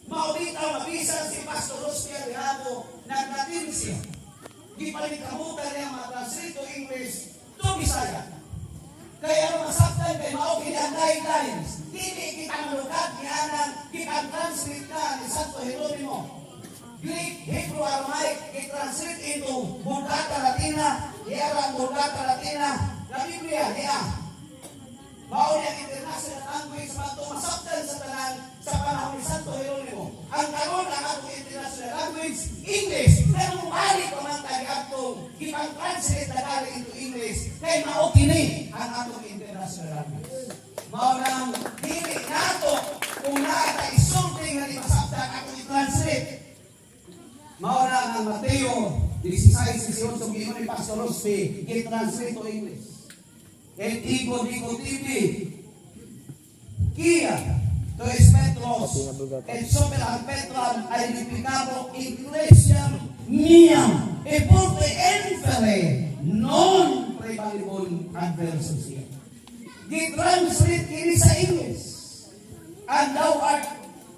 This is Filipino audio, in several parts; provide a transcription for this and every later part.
Maulitaw mabisan si Pastor Oscar Riabo, nagdating siya. Gipalikamutan niya mga translate to English to Bisaya. Kaya masaktan kay maugin ang guidelines. Hindi kita malukat niya ng kitang-translate na ni Santo Jeronimo. Greek, Hebrew, Aramaic, i-translate into Vulgata Latina, Hiyara Vulgata Latina, na Biblia, niya. Mauni ang international language sa mga masaktan sa tanan sa panahon ni Santo Jeronimo. Ang karon ang atong international language, English. Pero mabalik pa man tayo atong ipang-translate na galing into English. Kaya maukini ang atong international language. Maunang dili nato kung nakaka-isulting na di masaktan atong i-translate. Mauna ang Mateo 16:18 giingon ni Pastor Rosby, i-translate to English. Et ego TV. Kia to es Petros et super al Petram edificado Ecclesiam miam e porte enfere non prevalibun adversus. Gi-translate kini sa English. And thou art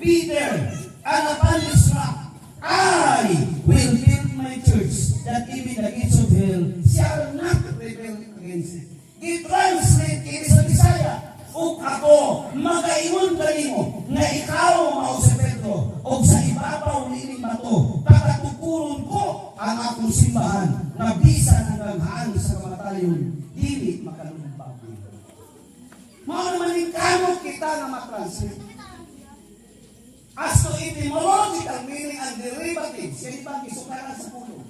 Peter, and upon this rock I will build my church, that even the gates of hell shall not prevail against it. I-translate kini sa Bisaya, ug ako magaingon kanimo nga ikaw mao si Pedro, ug sa ibabaw niining bato pagatukuron ko ang akong simbahan na bisan hanggang haan sa kamatayon dili makalumbaw. Mao naman ning kamot kita nga ma-translate. As to etymological meaning and derivatives, yan ibang isukaran sa puno.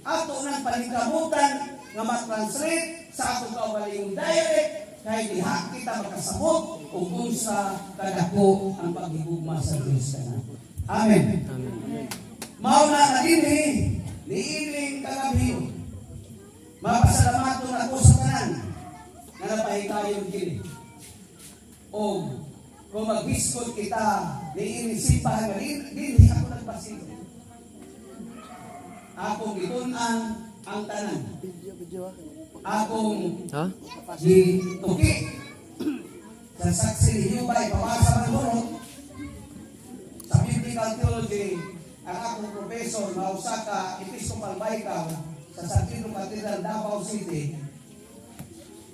Ato nang panikamutan nga ma-translate sa atong kaugalingong dialect, kaya diha kita makasabot kung unsa kadako ang paghigugma sa Diyos kana. Amen. Amen. Mao na dinhi niiling kagabi. Mapasalamaton ako sa tanan nga napahikayon kini. O kung mag-biskot kita, niinisipahan nga, hindi ako nagpasito. Akong gitunan ang tanan. Akong gituki sa saksi ni Hubay, pamasa ng burot. Sa biblical theology, ang akong professor na Osaka Episcopal Baikaw sa San Pedro Cathedral, Davao City,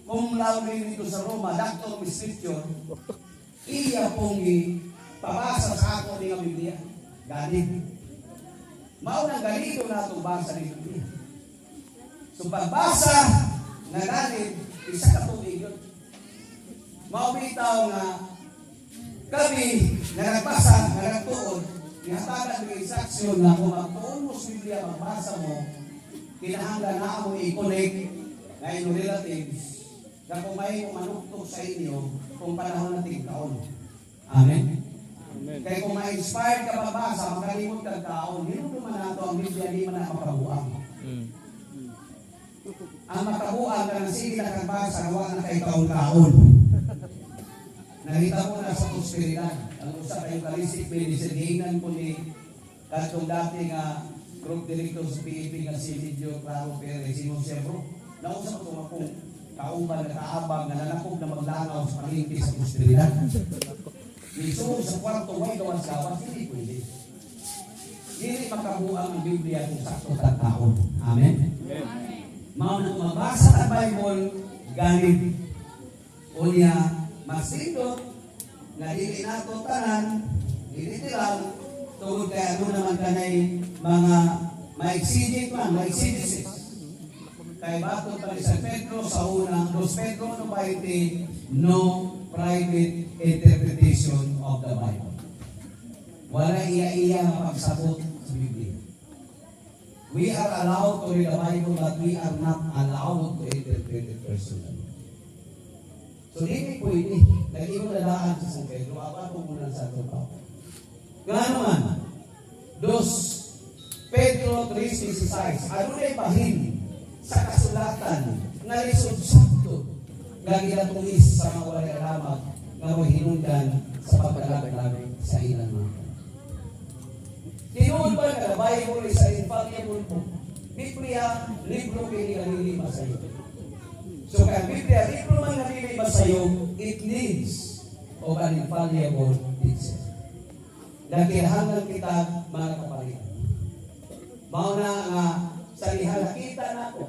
kung laude nito sa Roma, Doctor of Scripture, iya pong pabasa sa ako ng Biblia. Galing. Maunang galito na itong basa ng Biblia. So pagbasa na galing, isa ka tubig yun. Maumitaw na kami na nagbasa, na nagtuon, ihatagan ng instruction na kung magtuon mo sa Biblia, magbasa mo, kinahanglan na mo i-connect na inyong relatives na kung may manuktok sa inyo kung panahon natin kaon. Amen? Amen. Kaya kung ma-inspired ka mabasa, makalimot ka kaon, hindi naman nato ang Biblia, hindi man na makabuang. Ang makabuang ka na sige na kagbasa, nawa na kay kaon-kaon. Nakita mo na sa prosperidad. Ang usa kayong kalisik, pinisiginan po ni katong dati nga group director sa PAP nga si Lidio Claro Perez, Simon Sebro. Nausap ko akong kauban na kaabang na nanakog na maglangaw sa palengke sa prosperidad. Isuod sa kwarto, may gawas-gawas, hindi pwede. Hindi makabuang ang Biblia kung sakto at taon. Amen? Mao na mabasa ang Bible, ganit. O niya, masindot, na hindi nato tanan, hindi lang, tungkol kaya ano naman kanay mga ma-exegete man, ma-exegesis. Kaya bato pa ni San Pedro sa unang, Dos Pedro, no ba iti, no private interpretation of the Bible. Wala iya-iya na pagsabot sa Biblia. We are allowed to read the Bible, but we are not allowed to interpret it personally. So, hindi pwede. Lagi mo nalaan sa San Pedro, ako muna sa ito pa. Gano'n man, Dos Pedro 3:16, ano na ipahin sa kasulatan nga lisod sakto lagi na tumis sa mga walay alamat nga mo hinungdan sa pagkalaglag sa ilang mga. Tinuod ba na Bible sa infallible book? Biblia, libro pinilima sa iyo. So kaya Biblia, libro man nalilima sa iyo, it needs of an infallible teacher. Nagkinahangan kita mga kaparian. Mauna nga sa ihalakita nako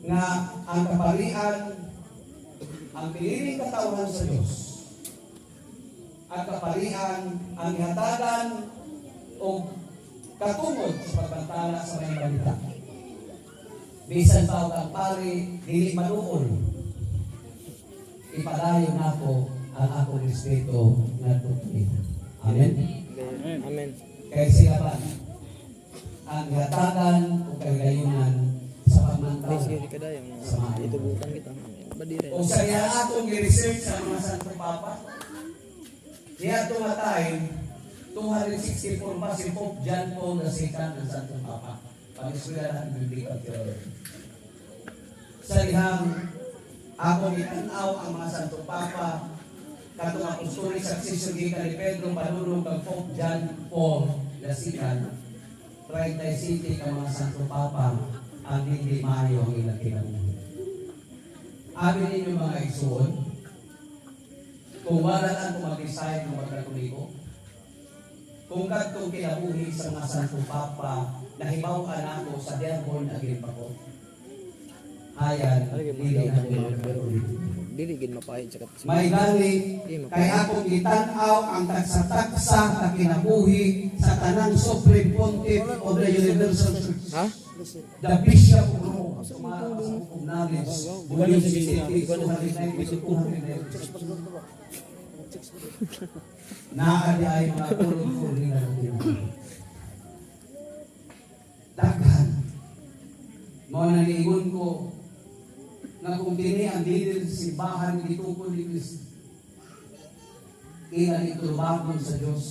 nga ang kaparian ang piniling katawan sa Diyos. Ang kaparian ang ihatagan o katungod sa pagbantala sa mga balita. Bisan pa ang pari, dili manuol. Ipadayon nako ang akong respeto nga doktrina. Amen? Amen. Kaya sila ba ang ihatagan o kagayunan sa pagmantala Sige ka dayang. sa mga Ito bukan kita. Badire. kung sa iya atong i-research sa mga Santo Papa, niya itong time, 264 ba si Pope John Paul II ng Santo Papa. Pag-iswila natin Biblical Theology. Sa lihang, ako itanaw ang mga Santo Papa, katong apostolik successor gikan ni Pedro Panulong kang Pope John Paul II, 37 ka mga Santo Papa, ang hindi maayo ang ilang kinabuhi. Amin ninyo mga igsoon, kung wala lang kung mag-decide ng magkatuliko, kung katong kinabuhi sa mga Santo Papa, nahibaw-an ako sa Dearborn again pa ko. Hayan, hindi na magkatuliko. Dili gid mapahid sa kapatid. May galing, kay akong itanaw ang tagsa-tagsa na kinabuhi sa tanang Supreme Pontiff of the Universal Church. Ha? The Bishop of Rome, sumara sa hukom knowledge, volume 66, 292. Naali ay mga kulong-kulong nila ng Pilipinas. Daghan. Mga naniingon ko, na kung dini ang leader sa simbahan dito ko ni Cristo, ilan itulungan sa Diyos.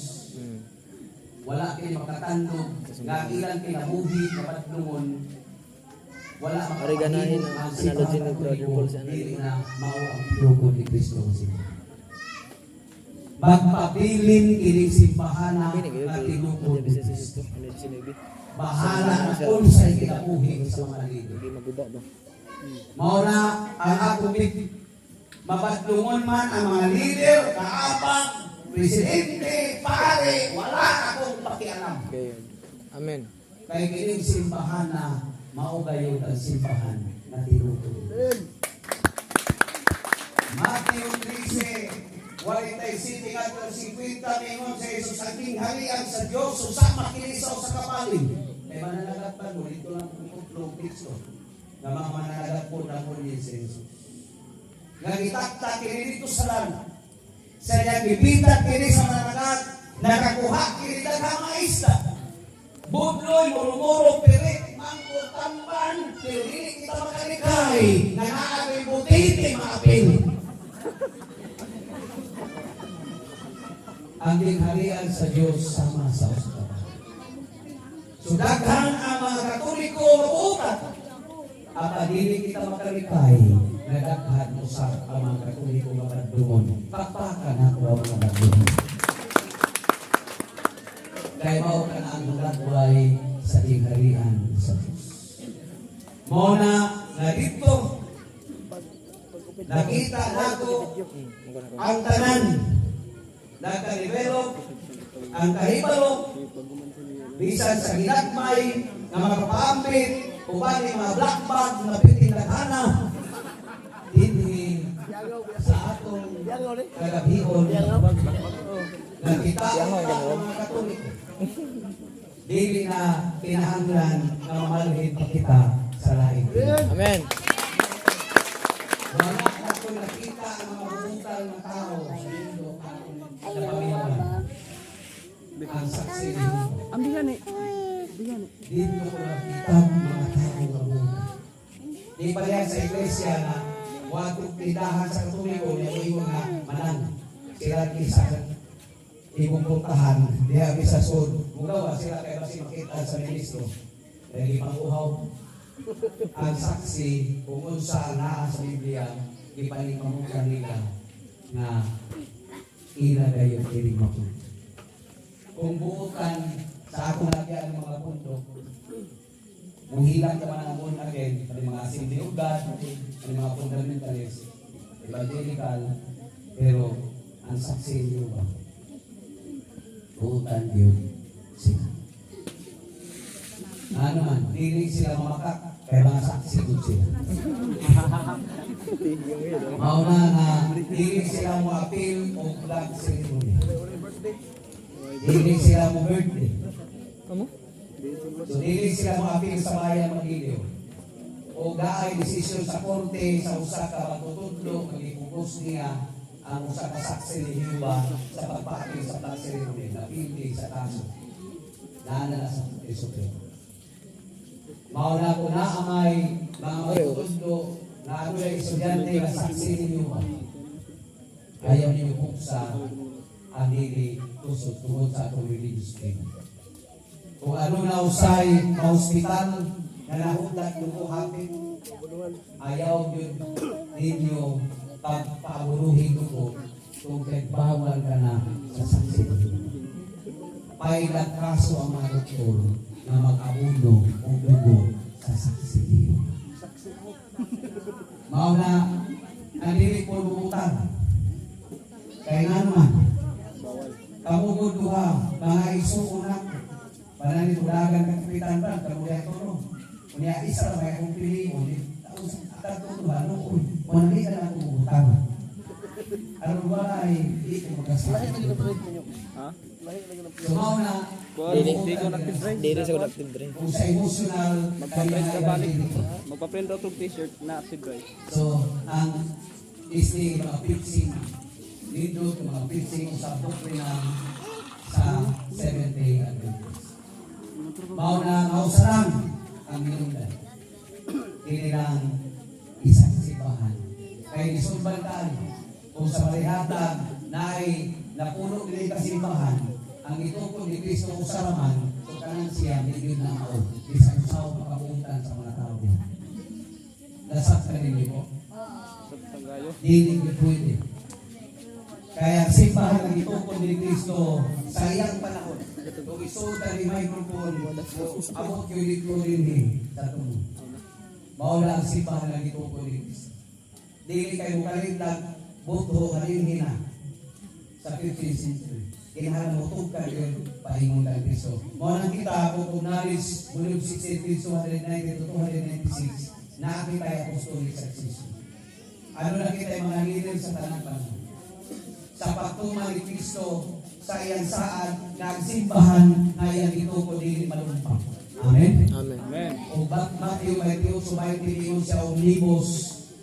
Wala kayo makatandog, nga ilang kinabuhi, kapatlungon, wala Ganahin makapahimog ang ang analogy ni simbahan Brother Paul sa dili na mao ang dugo ni Cristo. Magpabilin kining simbahan na tinuod ni Cristo. Bahala na kung sa'y kinabuhi sa mga lido. Hindi maguba ba? Mauna ang ako mabatlungon man ang mga leader, kaabang, presidente, pare, wala akong pakialam. Okay. Amen. Kaya kining simbahan na maugayon ang simbahan na tinutuloy. Matthew 13, 47 at 50 mingon sa Isus, ang kingharian sa Diyos, susama kinisaw sa kapalin. Kaya mananagatan mo, dito lang kung kutlong teksto, na mga mananagat po na muli sa Isus. Nagitakta kini dito sa langit. Sa niyang bibitat kini sa mananagat, nakakuha kini daghang mga isda. Budloy, murumuro, pirik, mangko, tamban, pirik, kita makalikay, nanaakoy butiti, maapil. Ang dingharian sa Diyos sama sa usapan. So daghan ang mga Katoliko mabukat. Apa dili kita makalikay, nadaghan usap ang mga Katoliko mapadungon. Pakpakan ako ang mga badungon. Kaya mao ka na ang nagagway sa dingharian sa Diyos. Muna na dito, nakita nato ang tanan, nagka-develop, ang kahibalo, bisan sa ginagmay, na mga kapaambit, uban yung mga black bag, mga pitindagana, hindi sa atong kagabion, nakita ang mga Katoliko. Dili na kinahanglan na mamalhin pa kita sa lain. Amen. Wala na ko nakita ang mga bubutal na tao sa mundo na pamilya. Ang saksi nito. Dito ko nakita ang mga tao na bubutal. Di pa yan sa iglesia na wakong tindahan sa Katoliko na iwan na manang. Sila isa ibong puntahan, diha sa sud. Mugawa sila kay basi makita sa ministro. Dahil ipanguhaw ang saksi kung unsa naa sa Biblia, ipanimamukan nila na ilagay yung kiring mapunto. Kung buukan sa akong lagyan ng mga punto, muhilang naman ang un again, ang mga Assembly of God, ang mga fundamentalist, evangelical, pero ang saksi niyo ba? buutan yun sila. Ano man, hindi sila mamakak, kaya mga saksi doon sila. Mauna na, hindi sila mo appeal o flag ceremony. Hindi sila mo birthday. Amo? So, hindi sila mo appeal sa bayan mag-iliw. O gaay desisyon sa korte, sa usa ka magtutudlo, mag-ipupos niya ang usa ka saksi ni Jehovah sa pagpapil sa flag ceremony na pili sa kaso. Naana na sa Supremo. Mauna ko na amay mga magtutudlo na ano yung estudyante na saksi ni Jehovah. Ayaw niyo buksa ang dili tusod tungod sa atong religious freedom. Kung ano na usay ma-hospital na nahutlat dugo hapit, ayaw yun ninyo pagpaburuhin dugo kung nagbawal ka na sa saksi. Pailang kaso ang mga doktor na mag-abuno o dugo sa saksi niyo. Mauna, ang dili po lumutan. Kaya nga naman, kamugod duha, mga isuko na, pananitulagan ng kapitan ba, kamuya ito no. Kunya isa na may akong piliin, akan ito duha, no, manali na ako bubutang. Ano ba ay, hindi ko magkasama. Sumaw na, Dili sa active drive. kung sa emotional, Magpa-print ka balik. kaya Magpa-print daw itong t-shirt na active drive. so, ang isli mga fixing dito, mga fixing sa doktrina sa Seventh-day Adventist. Mauna mausaran ang minundan. Hindi lang isang simbahan. Kaya isulbantaan kung sa marihatag na ay napuno nila kasimbahan, ang itukod ni Kristo usaraman, so kanan siya, hindi na ako. Isang sao makapuntan sa mga tao din. Nasat ka ninyo po. Sa Tanggayo. Hindi pwede. Kaya simbahan ang itukod ni Kristo sa iyang panahon. Kung isulta ni microphone, abot yung dito rin sa tungo. Maula ang simbahan ang itukod ni Kristo. Dili kayo kalintag, buto, halinhin na sa 15th century. Kinahalang mutog ka yun, pahingon ng Kristo. Maunang kita, kung nalis, Volume 16, 290 to 296, nakakita yung apostolic succession. Ano na kita yung mga leader sa tanang panahon? Sa pagtuma ni Kristo sa iyang saan, nagsimbahan na iyang ito ko din malumpang. Amen? Amen. Amen. O Matthew 28, sumayin siya omnibus,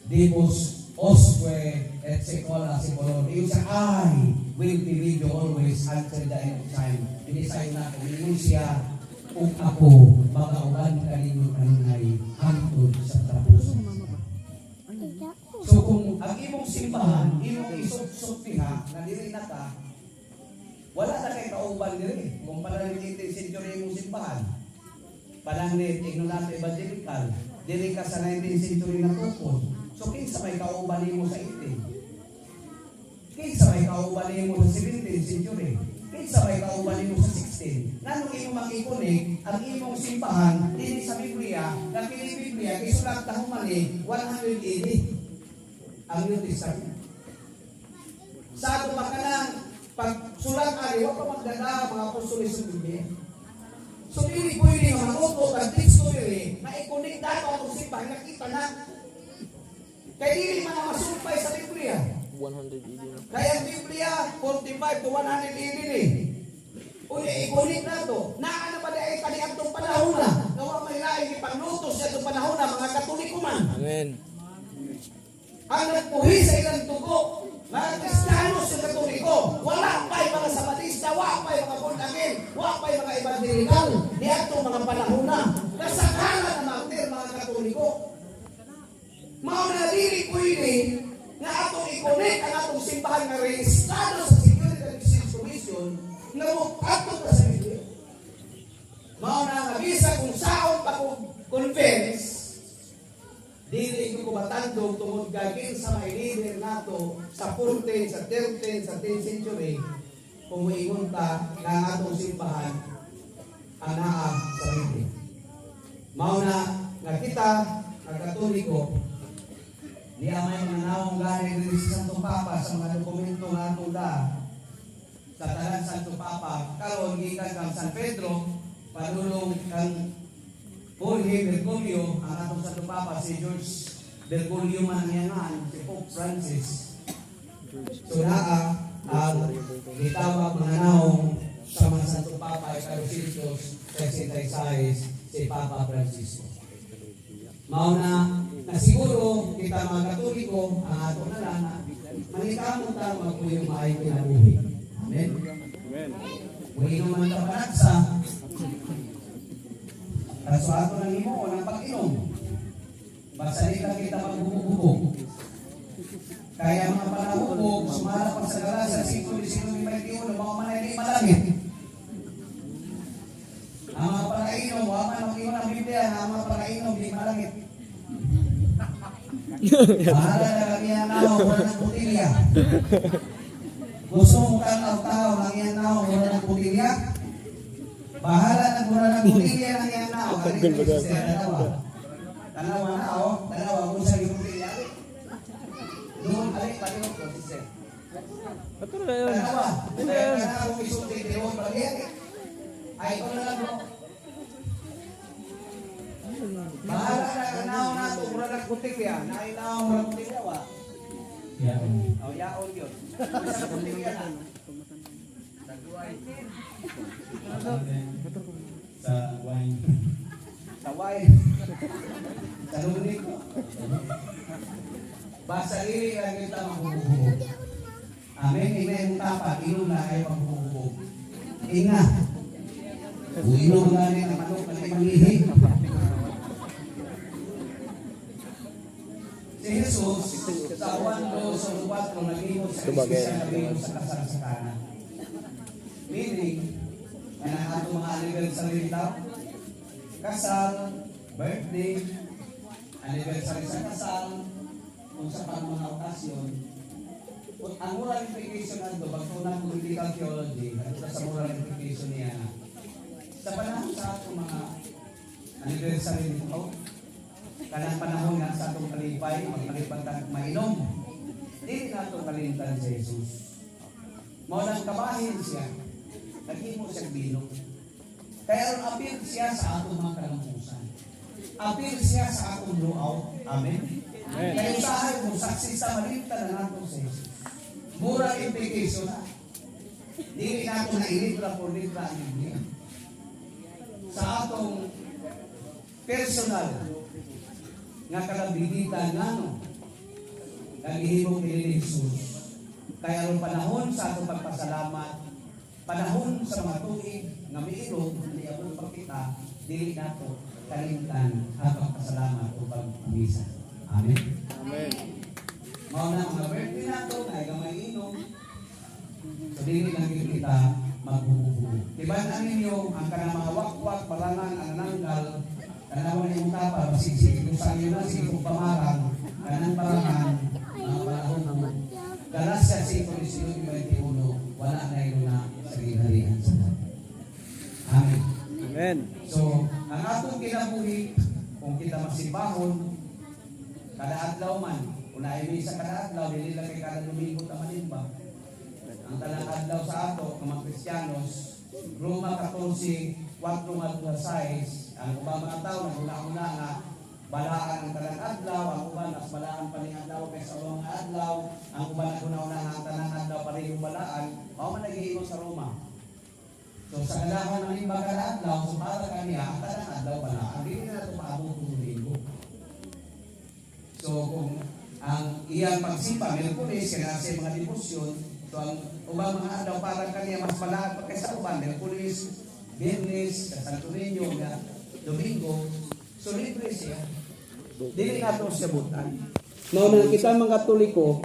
dibus, osque, et secola, secolon. Iyon siya, I will be with you always until the end of time. Hindi sa'yo na kung iyon siya, kung ako, magauban ka ninyo kanunay, hantod sa tapos. So kung ang imong simbahan, imong isupsupiha, na diri na ka, wala na kay kauban diri. Kung pananilitin century imong simbahan, pananlit, ignorant evangelical, diri ka sa 19th century na tukod. So kinsa may kauban nimo sa 18? Kinsa may kauban nimo sa 17th century? Kinsa may kauban nimo sa 16? Nganong imo makikunik ang imong simbahan dili sa Biblia, na kini Biblia isulat ta humani 100 AD ang New Testament. Sa ato pa kanang pagsulat ali wa pa magdala mga apostol sa Biblia. So dili pwede nga makupo ang teksto diri, maikunik dato ang simbahan nakita na. Kaya dili man masumpay sa Biblia. 100 ED na. Kaya ang Biblia 45 to 100 AD ni. Uli ikunik na to. Naa na pa dahil kaniadtong panahon na. Nawa may lain ni pangluto sa itong panahon na mga Katoliko man. Amen. Ang nagpuhi sa ilang tugo, mga Kristiyano sa Katoliko, wala pa'y mga Sabatista, wala pa'y mga Bordagin, wala pa'y mga Evangelical, di atong mga panahon na. Kasakalan na martir mga Katoliko. Mauna dili pwede na atong i-connect ang atong simbahan na rehistrado sa Security and Exchange Commission na atong ka sa Biblia. Mauna nga bisa kung saan pa kung convince, dili ko kumatandog tungod gagin sa may leader nato sa 14th, sa 13th, sa 10th century kung maingon ta na atong simbahan anaa sa Biblia. Mauna nga kita ang Katoliko di amay mga naong gani diri sa Santong Papa sa mga dokumento nga atong da sa tanan Santo Papa karon gikan kang San Pedro padulong kang Jorge Bergoglio ang atong Santo Papa si George Bergoglio man yan si Pope Francis. So naa ang gitawag mga naong sa mga Santo Papa Ikalusitos 66 si Papa Francisco. Mauna na siguro kita mga Katoliko ang ato na lang na manikamot tayo magpuyong maayo kinabuhi. Amen? Amen. Huwag naman ka panagsa. Kaso ato nang imo o ng pag-inom. Basta di ka kita magbububog. Kaya mga panahubog, sumala pa sa galasa, sino ni Maitiuno, mga manay di malangit. Ang mga panainom, waman mag-iwan ang Biblia, ang mga panainom di malangit. Bahala na kami ang naong mula ng putilya. Gusto mo kang tao ng iyang naong mula ng putilya? Bahala na mula ng putilya ng iyang naong. Dalawa na o, dalawa kung sa iyong putilya. Doon, alik, paliwag ko, sister. Ato na yun. Dalawa, kaya kung isulti, diwag paliwag. Ay, ito na lang mo. Bahala na kanaw na ito, mura ng putilya. Nainaw mura ng putilya, wa? Yaon. O, yaon yun. Sa putilya na. Sa wine. Sa wine. Sa lunik ko. Basta iri lang kita magbubuhog. Amen. Amen. Tapat. Inom na kayo magbubuhog. Ina. Uinom na rin ang manok na mangihi. Si Jesus, sa 1:4, nag-inom sa isa nag-inom sa kasal-sakanan. Meaning, yan ang atong mga anniversary daw. Kasal, birthday, anniversary sa kasal, kung sa pang mga okasyon. Ang moral implication na ito, pagtunang political theology, at sa moral implication niya na, sa panahon sa atong mga anniversary nito, kanang panahon na sa atong kalipay, magpalipatan mainom, hindi na atong kalintan sa Jesus. Maulang kabahin siya, nag-imo siyang bilog. Kaya ron appeal siya sa atong mga kalampusan. Appeal siya sa atong luaw. Amen? Amen. Kaya usahay mo, saksi sa malintan na nato sa Jesus. Moral implication na. Dili nato na ilibra por libra ang Biblia. Sa atong personal nga kalabigitan nga no, naghihimong kini Jesus. Kaya ron panahon sa atong pagpasalamat, panahon sa mga tuig nga miilog, hindi ako pagkita, dili nato kalimtan ang pagpasalamat o pagpamisa. Amen? Amen. Mauna mga birthday nato, kaya gamay inom, so dili lang kita magbububuo. Tibanan ninyo ang kanang mga wakwak, balangan, ang nananggal, kanang mga yung tapa, sige kung saan yun na, sige kung pamarang, kanang balangan, mga panahon mo. Galasya 5:21, wala na yun na sa ginalihan sa lahat. Amen. Amen. So, ang atong kinabuhi, kung kita masimbahon, kada adlaw man, kung naimi sa kada adlaw, dili lang kay kada Domingo ta manimba. Ang talang adlaw sa ato, mga Kristiyanos, Roma 14:4 ngadto sa 6, ang ubang mga tao naguna-una nga balaan ang talang adlaw, ang uban mas balaan pa ning adlaw kaysa sa mga adlaw, ang uban naguna-una nga ang talang adlaw pareho balaan, mao man naghiimo sa Roma. So sa kalahan ng imba kada adlaw, so para kaniya ang talang adlaw balaan, dili na nato maabot ng Domingo. So kung ang iyang pagsipa, Miyerkules, kaya sa mga debosyon, so ang ubang mga adlaw para kaniya mas balaan pa kaysa uban, Miyerkules, Biyernes, Santo Niño, Domingo, so libre siya. Dili nato siya butan. Mao nang kita mga Katoliko,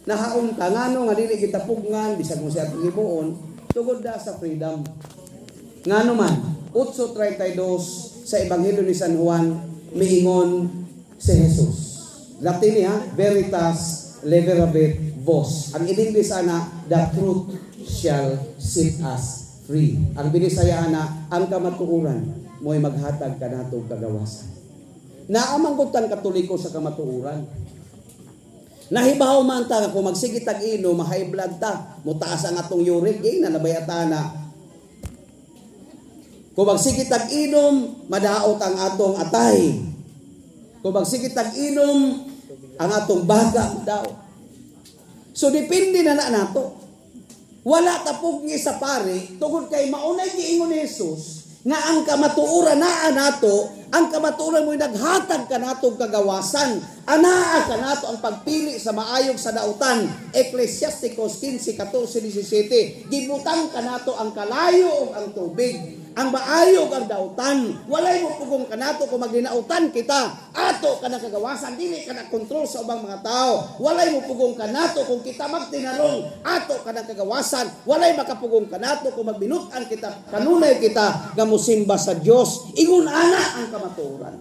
nahaon ka ngano nga dili kita pugngan bisag mo siya libuon, tugod da sa freedom. Ngano man, 8:32 sa Ebanghelyo ni San Juan miingon si Jesus. Latin niya, veritas liberabit vos. Ang in English ana, the truth shall set us free. Ang binisaya ana, ang kamatuoran mo'y maghatag kanatong kagawasan. Naamang kutan Katoliko sa kamatuoran. Nahibaw man ta kung magsige tag-inom, high blood ta, mutaas ang atong uric, na nabayata na. Kung magsige tag-inom, madaot ang atong atay. Kung magsige tag-inom, ang atong baga daw. So depende na nato. Wala tapog ni sa pare, tungod kay maunay giingon ni Jesus, nga ang kamatuoran naa nato, ang kamatuoran mo naghatag ka nato kagawasan, anaa ka nato ang pagpili sa maayog sa dautan. Ecclesiasticus 15:14-17, gibutang ka nato ang kalayo ug ang tubig, ang maayog ang dautan. Walay mo pugong kanato kung maglinautan kita, ato ka na kagawasan, dili ka na kontrol sa ubang mga tao. Walay mo pugong kanato kung kita magtinarong, ato ka na kagawasan. Walay makapugong kanato kung magbinutan kita, kanunay kita nga musimba sa Dios. Ingon ana ang kamatuoran.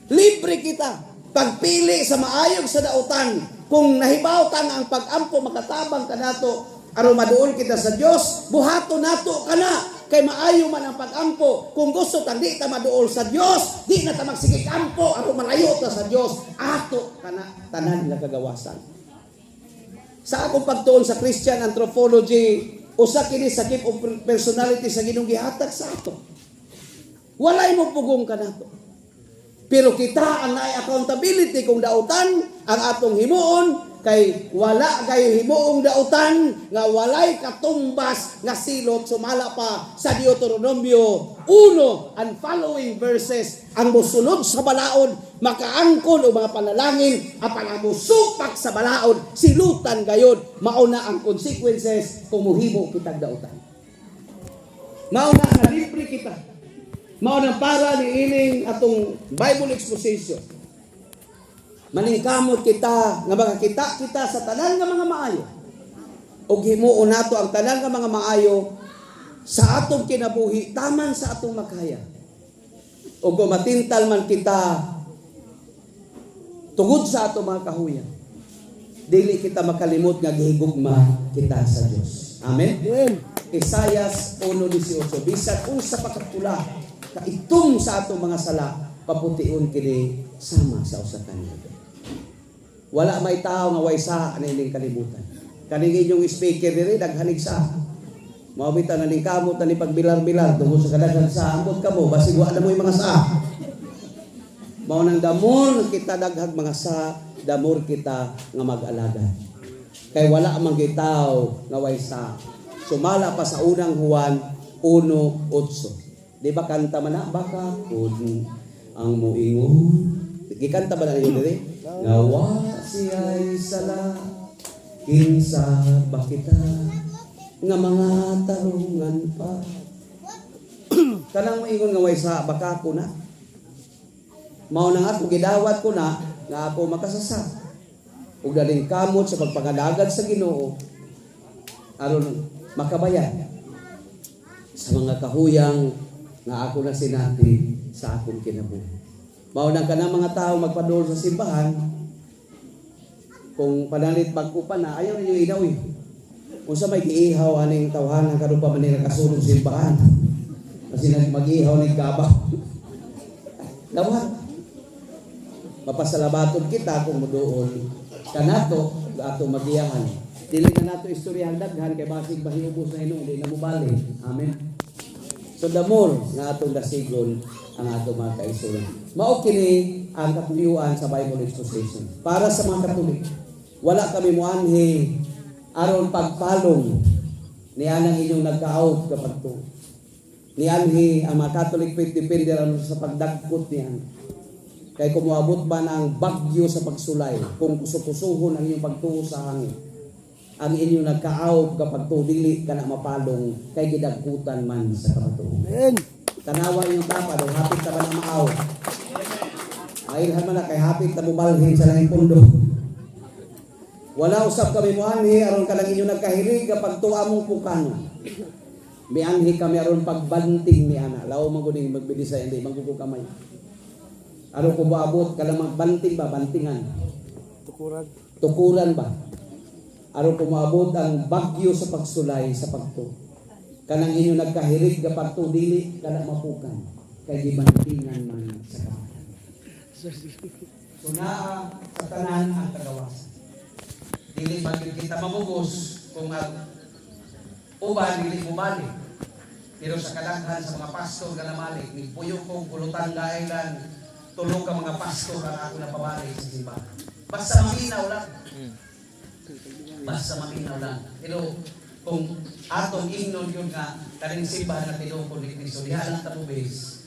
Libre kita pagpili sa maayog sa dautan. Kung nahibaw ta nga ang pag-ampo makatabang kanato aron maduol kita sa Dios, buhaton nato kana. Kay maayo man ang pag-ampo. Kung gusto ta di ta maduol sa Dios, di na ta magsigig ampo aron malayo ta sa Dios, ato kana tanan nga kagawasan. Sa akong pagtuon sa Christian anthropology, usa kini sakip of personality sa Ginoong gihatag sa ato. Walay mo pugong kanato. Pero kita ang naay accountability kung dautan ang atong himuon, kay wala kayo himuong dautan nga walay katumbas nga silot sumala pa sa Deuteronomio 1 and following verses. Ang musulod sa balaod makaangkon o mga panalangin apan ang musupak sa balaod silutan gayod. Mauna ang consequences kung muhimo kitag dautan. Mauna nga libre kita. Mauna para ni ining atong Bible exposition. Maningkamot kita nga makakita kita sa tanan nga mga maayo. Og himuon nato ang tanan nga mga maayo sa atong kinabuhi taman sa atong makaya. Og kung matintal man kita tungod sa atong mga kahuyan, dili kita makalimot nga gihigugma kita sa Dios. Amen. Isaias 1:18, bisan unsa pa kapula kaitong sa atong mga sala paputiun kini sama sa usa kaniya. Wala may tao nga way sa anining kalibutan. Kaning inyong speaker diri daghanig sa. Mawita na ning kamot na ni pagbilar-bilar tungod sa kadaghan sa ambot kamo basig wa na mo'y mga sa. Mao nang damor kita daghag mga sa, damor kita nga mag-alaga. Kay wala man gyud tao nga way sa. Sumala pa sa unang Juan 1:8. Di ba kanta man na baka kun ang muingon. Gikanta ba na niyo diri? Nawa siya'y sala kinsa bakita nga mga tarungan pa. Kanang moingon nga way sa baka ko na. Mao nang ako gidawat ko na nga ako makasasa. Ug daling kamot sa pagpangalagad sa Ginoo aron makabayan sa mga kahuyang nga ako na sinati sa akong kinabuhi. Mao nang kanang mga tao magpadol sa simbahan, kung panalit magkupa na, ayaw ninyo inawi. Kung sa may giihaw aning tawhanan karon pa man nila kasulong simbahan. Kasi mag-ihaw ning gabaw. Dawat. Mapasalabaton kita kung muduol kanato ato magiyahan. Dili na nato istoryahan daghan kay basig mahiubos na hinung di na mubali. Amen. So damor nga atong dasigon ang atong mga kaistorya. Mao kini ang katuyuan sa Bible exposition. Para sa mga Katolik, wala kami muanhi aron pagpalong ni anang inyong nagkaaw kapag to. Ni anhi ang mga Catholic faith depende aron sa pagdagkot niyan. Kay kung moabot ba ng bagyo sa pagsulay, kung kusukusuhon ang inyong pagtuo sa hangin, ang inyong nagkaaw kapag to dili ka na mapalong kay gidagkutan man sa kamatuoran. Amen. Tanawa yung tapa, daw hapit ka ba na maaw? Ayun man na kay hapit na bubalhin sa langing pundo. Wala usap kami muanhi aron ka lang inyong nagkahirig kapag tuwa mong pukano. Mianhi kami aron pagbanting ni ana. Lao maguning magbidisay hindi magkuko kamay. Aron kung maabot ka lang magbanting ba, bantingan. Tukuran ba? Aron kung maabot ang bagyo sa pagsulay sa pagto. Kanang inyo nagkahirig kapag to dili kana mapukan kay gibantingan man sa kamatan. So naa sa tanan ang kagawasan. Dili man gyud kita mamugos kung ang uban dili mo balik. Pero sa kadaghan sa mga pastor nga namalik, ni puyo kong kulutan gailan, tulong ka mga pastor ang ako na pabalik sa simbahan. Basta maminaw lang. Basta maminaw lang. Pero kung atong ingnon yun nga, kaning simbahan na tinukod ni Cristo, diha lang tabubis,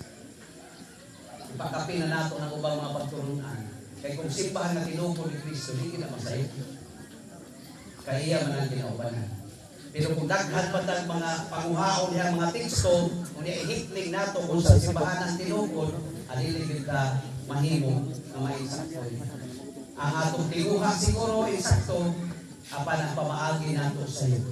ipakapin na nato ng ubang mga pagturunan. Kaya kung simbahan na tinukod ni Cristo, hindi kita masaya. Kaya iya man ang kinaubanan. Pero kung daghan pa tayong mga panguhaon niya, mga teksto, kung ihikling nato kung sa simbahan ang tinukod, aliligid ka mahimo na maisakto. Ang atong tiguha siguro isakto, apan ang pamaagi nato sa iyo.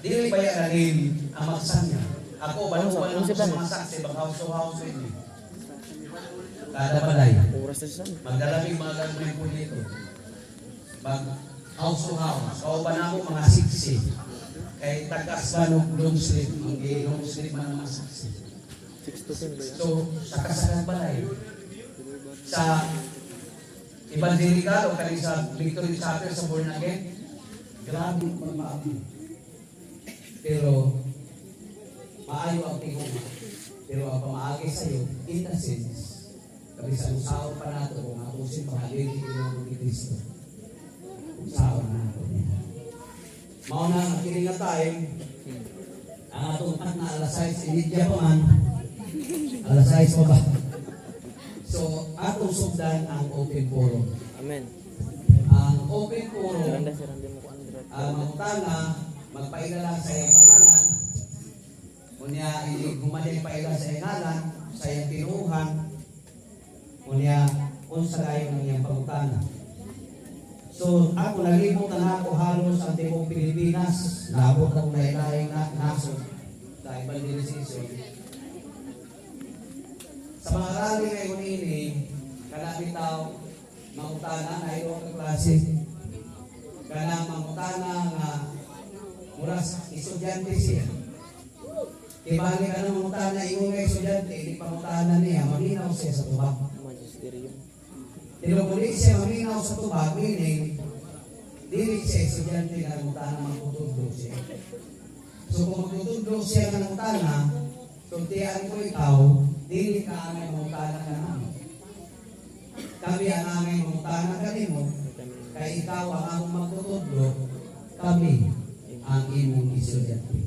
Dili ba yan rin ang magsanya? Ako, banuan ako sa mga saksi, mag-house-to-house with me. Kada balay. Oras na siya. Magdalamig mga gagawin po dito. Mag-house-to-house. Kauban ako mga siksi. Kay tagas-banong long sleep. Ang long sleep man ang mga saksi. 6 to 10 ba yan? So, sa kasagang balay. Sa Evangelicano, kaya sa Victory Chapel sa Born Again, grabe magmaabi. Pero, maayo ang tingong. Pero ang pamaagi sa iyo, in the sense, kabisan usaon pa nato kung ako simbahalin ng ni Cristo. Usaon na nato niya. Mauna ang kininga tayo, ang atong pat na alas 6, inidya pa man, alas 6 pa ba? So, atong sugdan ang open forum. Amen. Ang open forum, Siranda mo ko Andra. ang magtana, magpailala sa iyang pangalan, kunya gumaling paila sa iyang ngalan, sa iyang tinuhan, kunya unsa kayo ng iyang pagutana. So, ako nalibot na ako halos ang tipong Pilipinas, nabot ako na ilaing nasod sa evangelization. Sa mga rally ngayon ini, kalabitaw, mangutana na iyong klase, kanang mangutana nga muras estudyante siya. Ibali ka ng mangutana iyong estudyante, hindi pangutana niya, maminaw siya sa tubag. Magisterium. Pero kung di siya maminaw sa tubag, meaning, dili siya estudyante na mangutana magtutudlo siya. So kung magtutudlo siya ng mangutana, tuntian ko ikaw, dili ka aming mangutana ka namin. Kami ang aming mangutana ka mo, kaya ikaw ang among magtutudlo, kami ang imong estudyante.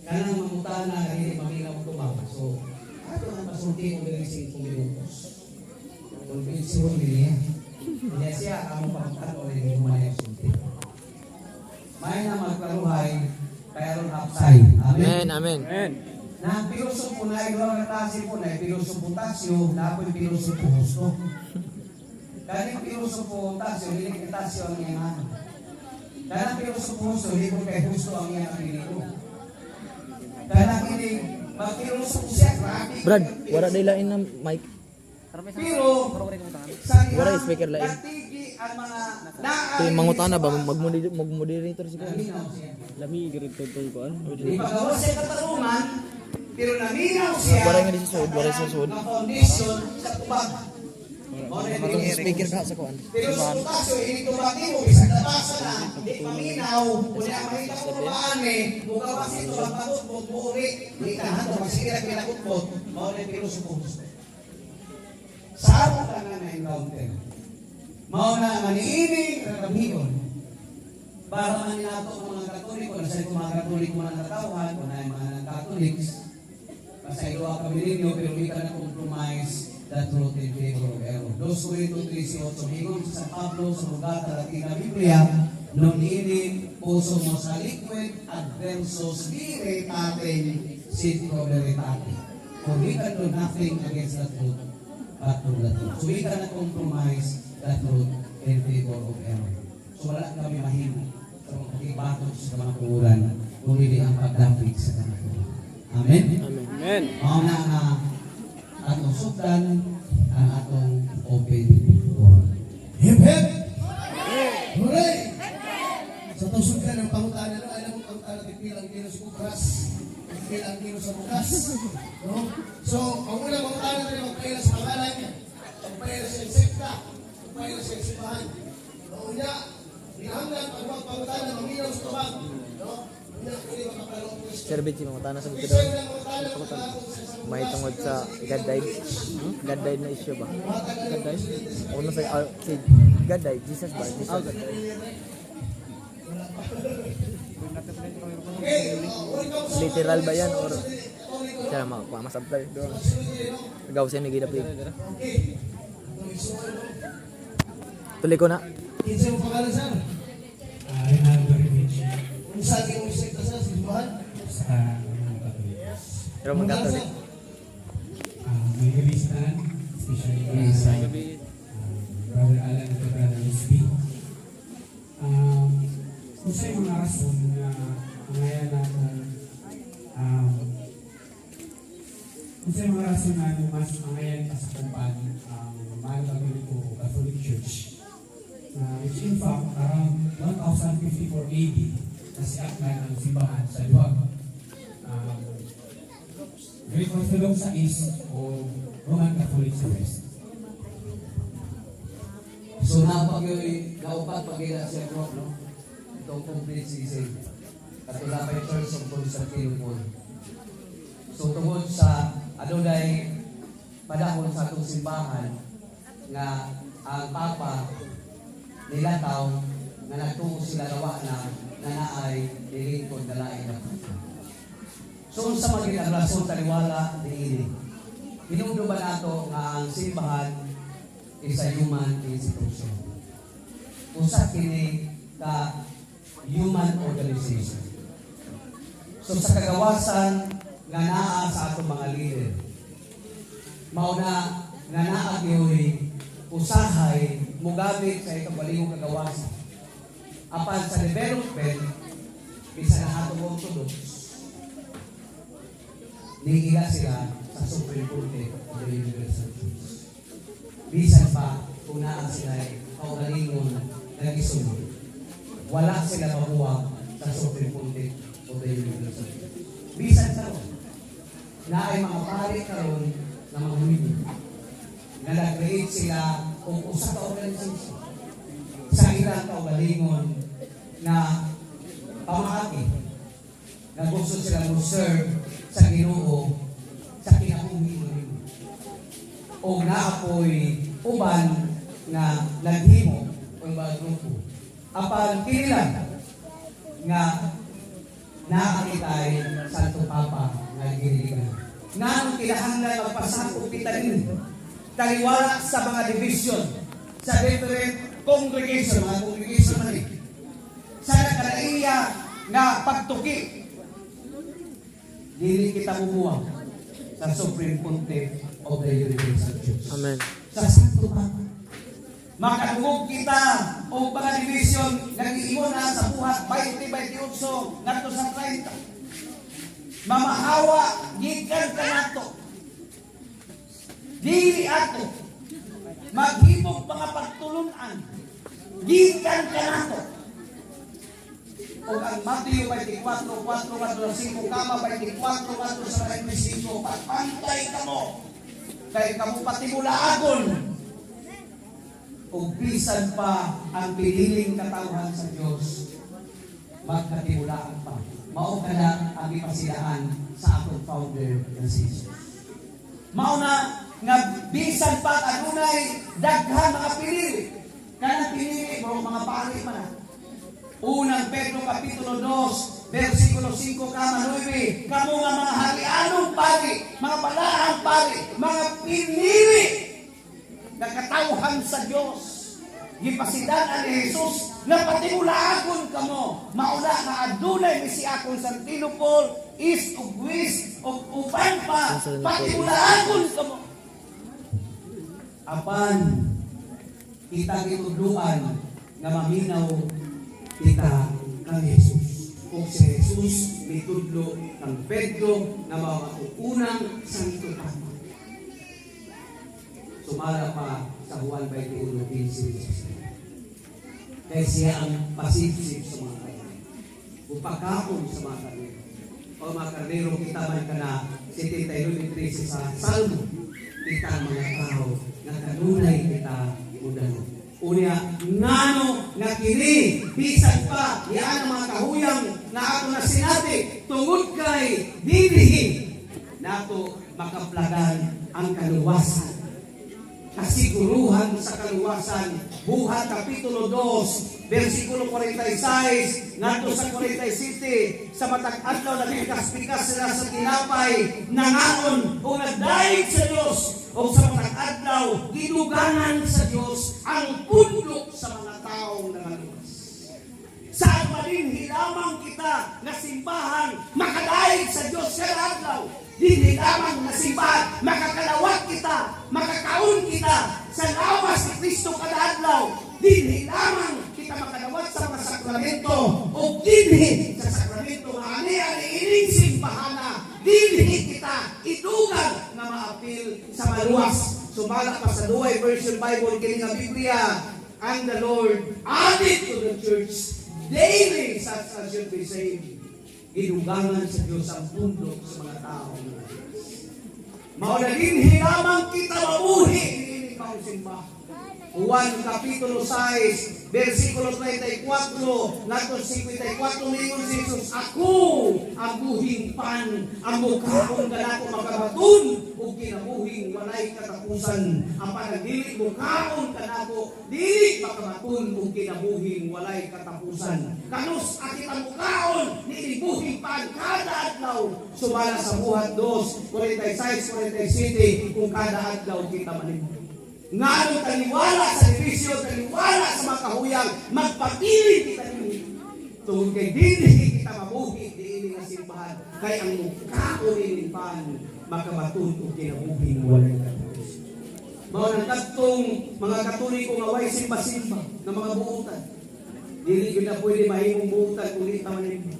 Kanang mangutana na hindi maminaw tumawag. So, ato ang pasulti ko rin 5 minutos. Convincing niya. Kaya siya ang pagkakano rin yung mga sulti. May na magkaruhay, kaya ron upside. Amen. Amen. Amen. Na piloso po na, ikaw ang natasi po na, piloso po tasyo, na po yung piloso po gusto. Kaya yung piloso po tasyo, hindi tasyo ang iyang ano. Kaya yung piloso po gusto, hindi po kay gusto ang iyang pinito. Kaya hindi, mag-piloso po siya, grabe. Brad, wala na ilain ng mic. Pero, sa Wala yung speaker lain. natigi ang mga Kaya mangutana ba? Mag-moderator siguro. naminaw siya. Lami girid tungtong ko an. Di pagawa siya katarungan, pero naminaw siya Wala nga din sa suod, wala sa suod. ng foundation sa tubag. Matong speaker ka sa kuan. Pero sa tutasyo, hindi tubagi mo, isang nabasa na, hindi paminaw, kunya makita ko babaan eh, buka kasi ito, magpagutbot, buuri, hindi ka hato, magsigira pinagutbot, maulit pero supos. Sa ako ka na na-encounter, mauna maniinig, rakabiyon, para man nato ang mga Katoliko, nasa ito mga Katoliko man ang katawan, kung na yung mga non-Catholics, basta ito ang kami ninyo, pero hindi ka na-compromise the truth in favor of error. 2 Corinto 3:8, hingon sa San Pablo sa Vulgata Latina Biblia, non ini puso mo sa liquid adversus veritatem sit pro veritatem. For we can do nothing against the truth, but through the truth. So we cannot compromise the truth in favor of error. So wala kami mahina sa mga pagkibatok sa mga kuran, kung hindi ang pagdapit sa kanila. Amen? Amen. Amen. Mauna nga atong sugdan ang atong open forum. Hip hip! Hooray! Sa itong sugdan ng pangutana, alam mo pangutana, pilang kilo sa bukas, pilang kilo sa bukas. No? So, ang unang pangutana na magpila sa pangalan niya. upaya sa sekta, upaya sa simbahan. No, unya, hinahanglan pagpagpagutan ng maminaw sa tubag. No? Unya, kini makapalong po sa Sir Bitch, mga tanah sa Isa bukid. lang mga tanan ng mga May tungod sa God died. God died na issue ba? God died? Ano sa si God died, Jesus ba? Jesus God died. Literal ba yan or siya masabtay doon? Agaw siya ni Gidapig. Tuloy ko na. Kinsa mo pangalan sir? Rinaldo Revich Kung saan yung sekta sa simbahan? sa mga Katolik. Pero magkatolik. May gabistan, especially sa Brother Alan at Brother Lisby. Kung sa'yo mga rason na ngayon natin kung sa'yo mga rason na mas ngayon sa kumpan ang Mahal Katoliko Catholic Church, which in fact around 1054 AD nasiaklan ang simbahan sa luwag. Greek Orthodox sa East o Roman Catholic sa West. So napag yung naupat pagkila siya bro, no? Itong complete season. Katulapay Church of Constantinople. So tungkol sa adunay padahon sa atong simbahan nga ang Papa nilataw nga nagtuo sila gawa na naay nilingkod na lain na Papa. So sa maging ang rason taliwala ni hinudo ba nato nga ang simbahan is a human institution. Usa kini ka human organization. So sa kagawasan nga naa sa atong mga leader, mao na nga naa gyud usahay mogamit sa itong balingong kagawasan. Apan sa development bisan ang atong orthodox nigila sila sa Supreme Court of the Universal Church. Bisan pa kung naa sila kaugalingon na gisunod, wala sila mabuwag sa Supreme Court of the Universal Church. Bisan sa na ay mga pari karon na mga humigo na nag-create sila kung usa ka organisasyon sa ilang kaugalingon na pamahati na gusto sila mo-serve sa Ginoo sa kinabuhi o naapoy uban na naghimo o mga grupo. Apan kinilang nga naakitay Santo Papa nga ginigigan. Nga kinahanglan magpasakop pitalin taliwala sa mga division sa different congregation, mga congregation man eh. Sa nakalaiya nga pagtuki dili kita bubuwag sa Supreme Pontiff of the Universal Church. Amen. Sa Santo Papa. Makadungog kita o mga division nag-iimo na sa buhat 20-28 ngadto sa 30. Mamahawa gikan kanato. Dili ato maghimog mga pagtulunan gikan kanato. O ang Matthew 24, 4-5 kama 24, 4-5 pagpantay kamo kay kamo patimulaagon o bisan pa ang piniling katawhan sa Diyos magkatimulaan pa mao kada ang ipasilaan sa atong founder nga si Jesus. Mao na nga bisan pa adunay daghan mga pinili kanang pinili mga pari man. Unang Pedro Kapitulo 2, versikulo 5, kama 9, kamo nga mga halianong pari, mga balahang pari, mga pinili na katawhan sa Diyos. Gipasidan ni Jesus na patimulaagon kamo. Maula nga adunay Mesiya Constantinople, east ug west ug uban pa, patimulaagon kamo. Apan kita gitudluan nga maminaw kita kang Jesus. Kung si Jesus mitudlo ng Pedro na mauunang Santo Papa. Sumala pa sa Juan 21:15. Kaya siya ang pasipsip sa mga karnero. Upakapon sa mga karnero. O mga karnero kita man ka na 79:13 sa Salmo. kita mga tao nga kanunay kita udang. Unya ngano nga kini bisan pa yan mga kahuyang na ato na sinati tungod kay dili nato makaplagan ang kaluwasan. Kasiguruhan sa kaluwasan. Buhat Kapitulo 2, versikulo 46, ngadto sa 47, sa matag adlaw nagpikas-pikas sila sa tinapay, nangaon o nagdaig sa Dios, o sa matag adlaw gidugangan sa Dios ang pundok sa mga taong nangaluwas. Saan pa din hilamang kita na simbahan makadaig sa Dios sa adlaw. Dili lamang na simbahan, makakalawat kita, makakaon kita sa lawas ni Kristo kada adlaw. Dili lamang kita makalawat sa mga sakramento o dili sa sakramento nga ani ining simbahan. Dili kita idugang na maapil sa maluwas. Sumala pa sa Duay Version Bible kini nga Biblia, and the Lord added to the church daily such as should be saved. Gidugangan sa Diyos ang bundok sa mga tao. Maunagin hilamang kita mabuhi ini pang simba. Juan Kapitulo 6, versikulo 34, nato 54 ningon si Jesus, ako ang buhing pan, ang mukhaon kanako makabatun, ug kinabuhing walay katapusan. Ang panagdili mukhaon kanako, dili makabatun, ug kinabuhing walay katapusan. Kanus akit ang mukhaon ni buhing pan kada adlaw. Sumala sa buhat 2, 46, 47, kung kada adlaw kita manimba. Ngano taniwala sa divisyon, taniwala sa mga kahuyang, magpapili kita nini. Tungkol kay dili kita mabuhi, diini nga simbahan, kay ang mukhaon ni pan, makabatun kung kinabuhi mo walay katapos. Mao nang kadtong mga Katoliko nga way simba-simba na mga buutan. Dili gyud na pwede mahimong buutan kung dili ta manimba.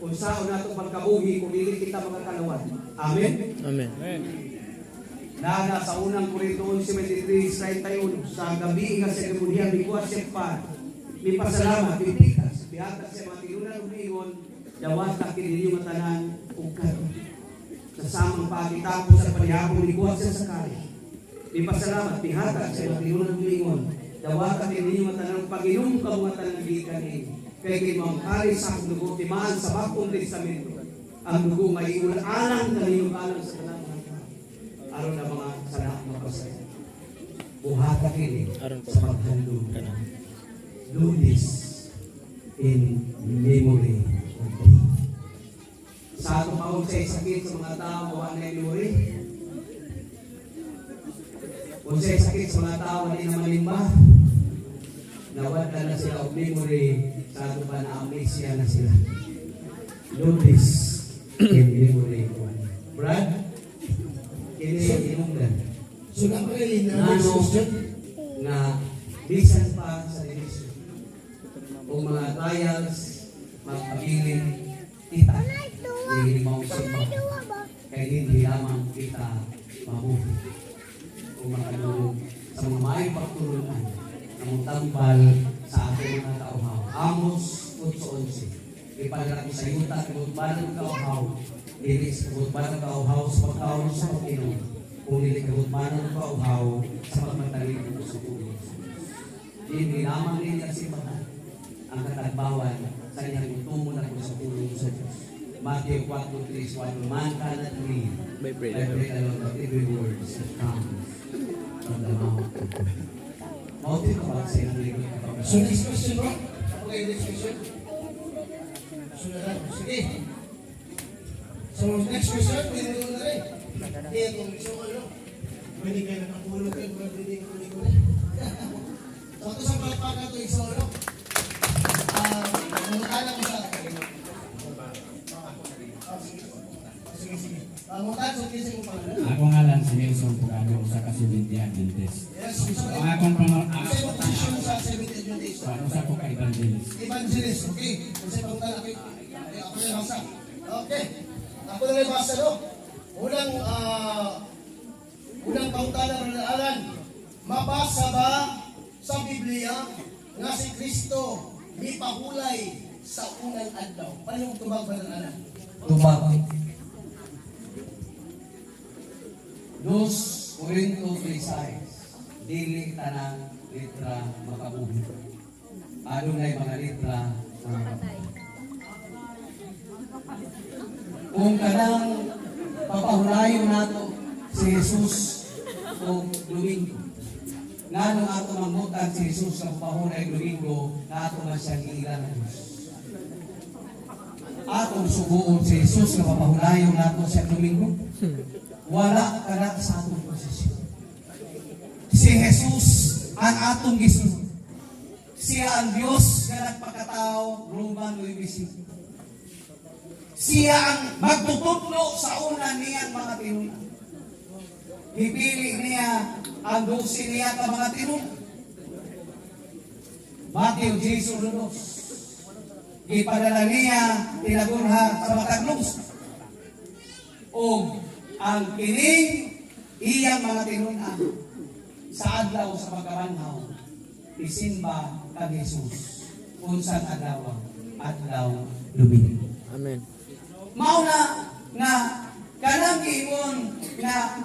Kung saan nato pagkabuhi kung dili kita mga kalawat. Amen. Amen. Nana sa unang Korinto 11:31 sa gabi nga sa kemudian bikuas siya pa mi pasalamat pipikas bihatag sa mga tinunan umingon dawat ta kini yung tanan ug karon sa samang pagitapos sa panihapon bikuas siya sa kari mi pasalamat bihatag sa mga tinunan umingon dawat ta kini yung tanan paginom ka mga tanan gikan kay kay mga kari sa dugo timaan sa Bagong Testamento ang dugo nga iulan alang kaniyong alang sa tanan aron na mga sanak mapasaya. Buhata kini sa paghandog do this in memory of me. Sa ato paong sa sakit sa mga tao wala na memory. Kung sa sakit sa mga tao wala na malimba, nawala na sila of memory sa ato pa na amnesia na sila. Do this in memory of me. Brad? Kini inungdan. So napakali na Nano nga bisan pa sa division. Kung mga trials, magpabilin kita. Hindi mausimba. Kaya hindi lamang kita mabuhi. Kung makadulog sa mga maayong pagtulunan na mutambal sa ating mga kauhaw. Amos 8:11. Ipadala ko sa yuta, kibutbanan ng kauhaw. Dili sa kabutbanan ng kauhaw sa pagkaon sa Panginoon. Kung dili kabutbanan ng kauhaw sa pagmataling ko sa Panginoon. Hindi lamang nila simbahan ang katagbawan sa kanyang utumon ako sa tulong sa Diyos. Matthew 4:3, man cannot live by bread alone, but every word that comes from the mouth of God. Mautin ka ba sa ilang likod kapag So next question bro? Okay, next question. Sige. So next question, pwede mo na rin. Kaya kung gusto mo ano, pwede kayo nakapulog kayo, pwede kayo kulit-kulit. So ito sa palpakan ito, isang ano, mungkala ko sa akin. Sige. Mungkala sa kising mo pala. Ako nga lang si Nelson Pugado sa Kasuliti Adventist. Yes, Ang akong pamang kasi mo position sa 70 days. para sa ko ka evangelist. Evangelist, okay? Kasi pagkala kayo, ako na basa. Okay. Ako na basa, no? Unang pautana ng alan, mabasa ba sa Biblia nga si Kristo may pahulay sa unang adlaw? Paano yung tubag ba ng alan? Tubag. Dos, kung tanang litra makabuhi. Adunay mga litra makabuhi. Kung kanang papahulayon nato si Jesus o Domingo, nga nung ato mangmutan si Jesus ng papahulay Domingo, na ato man siyang ilan na Diyos. Atong subuon si Jesus na papahulayon nato sa Domingo, wala ka na sa atong posisyon. Si Jesus ang atong gisunod. Siya ang Diyos na nagpakatao, Roman 9:5. Siya ang magtutudlo sa una niyang mga tinunan. Ipili niya ang 12 niya ka mga tinunan. Matthew 10:2. Ipadala niya tinagunha sa mataglong. O ang kining iyang mga tinunan sa adlaw sa pagkabanhaw, isimba kang Jesus. Unsang adlaw Domingo. Amen. Mauna nga kanang giingon nga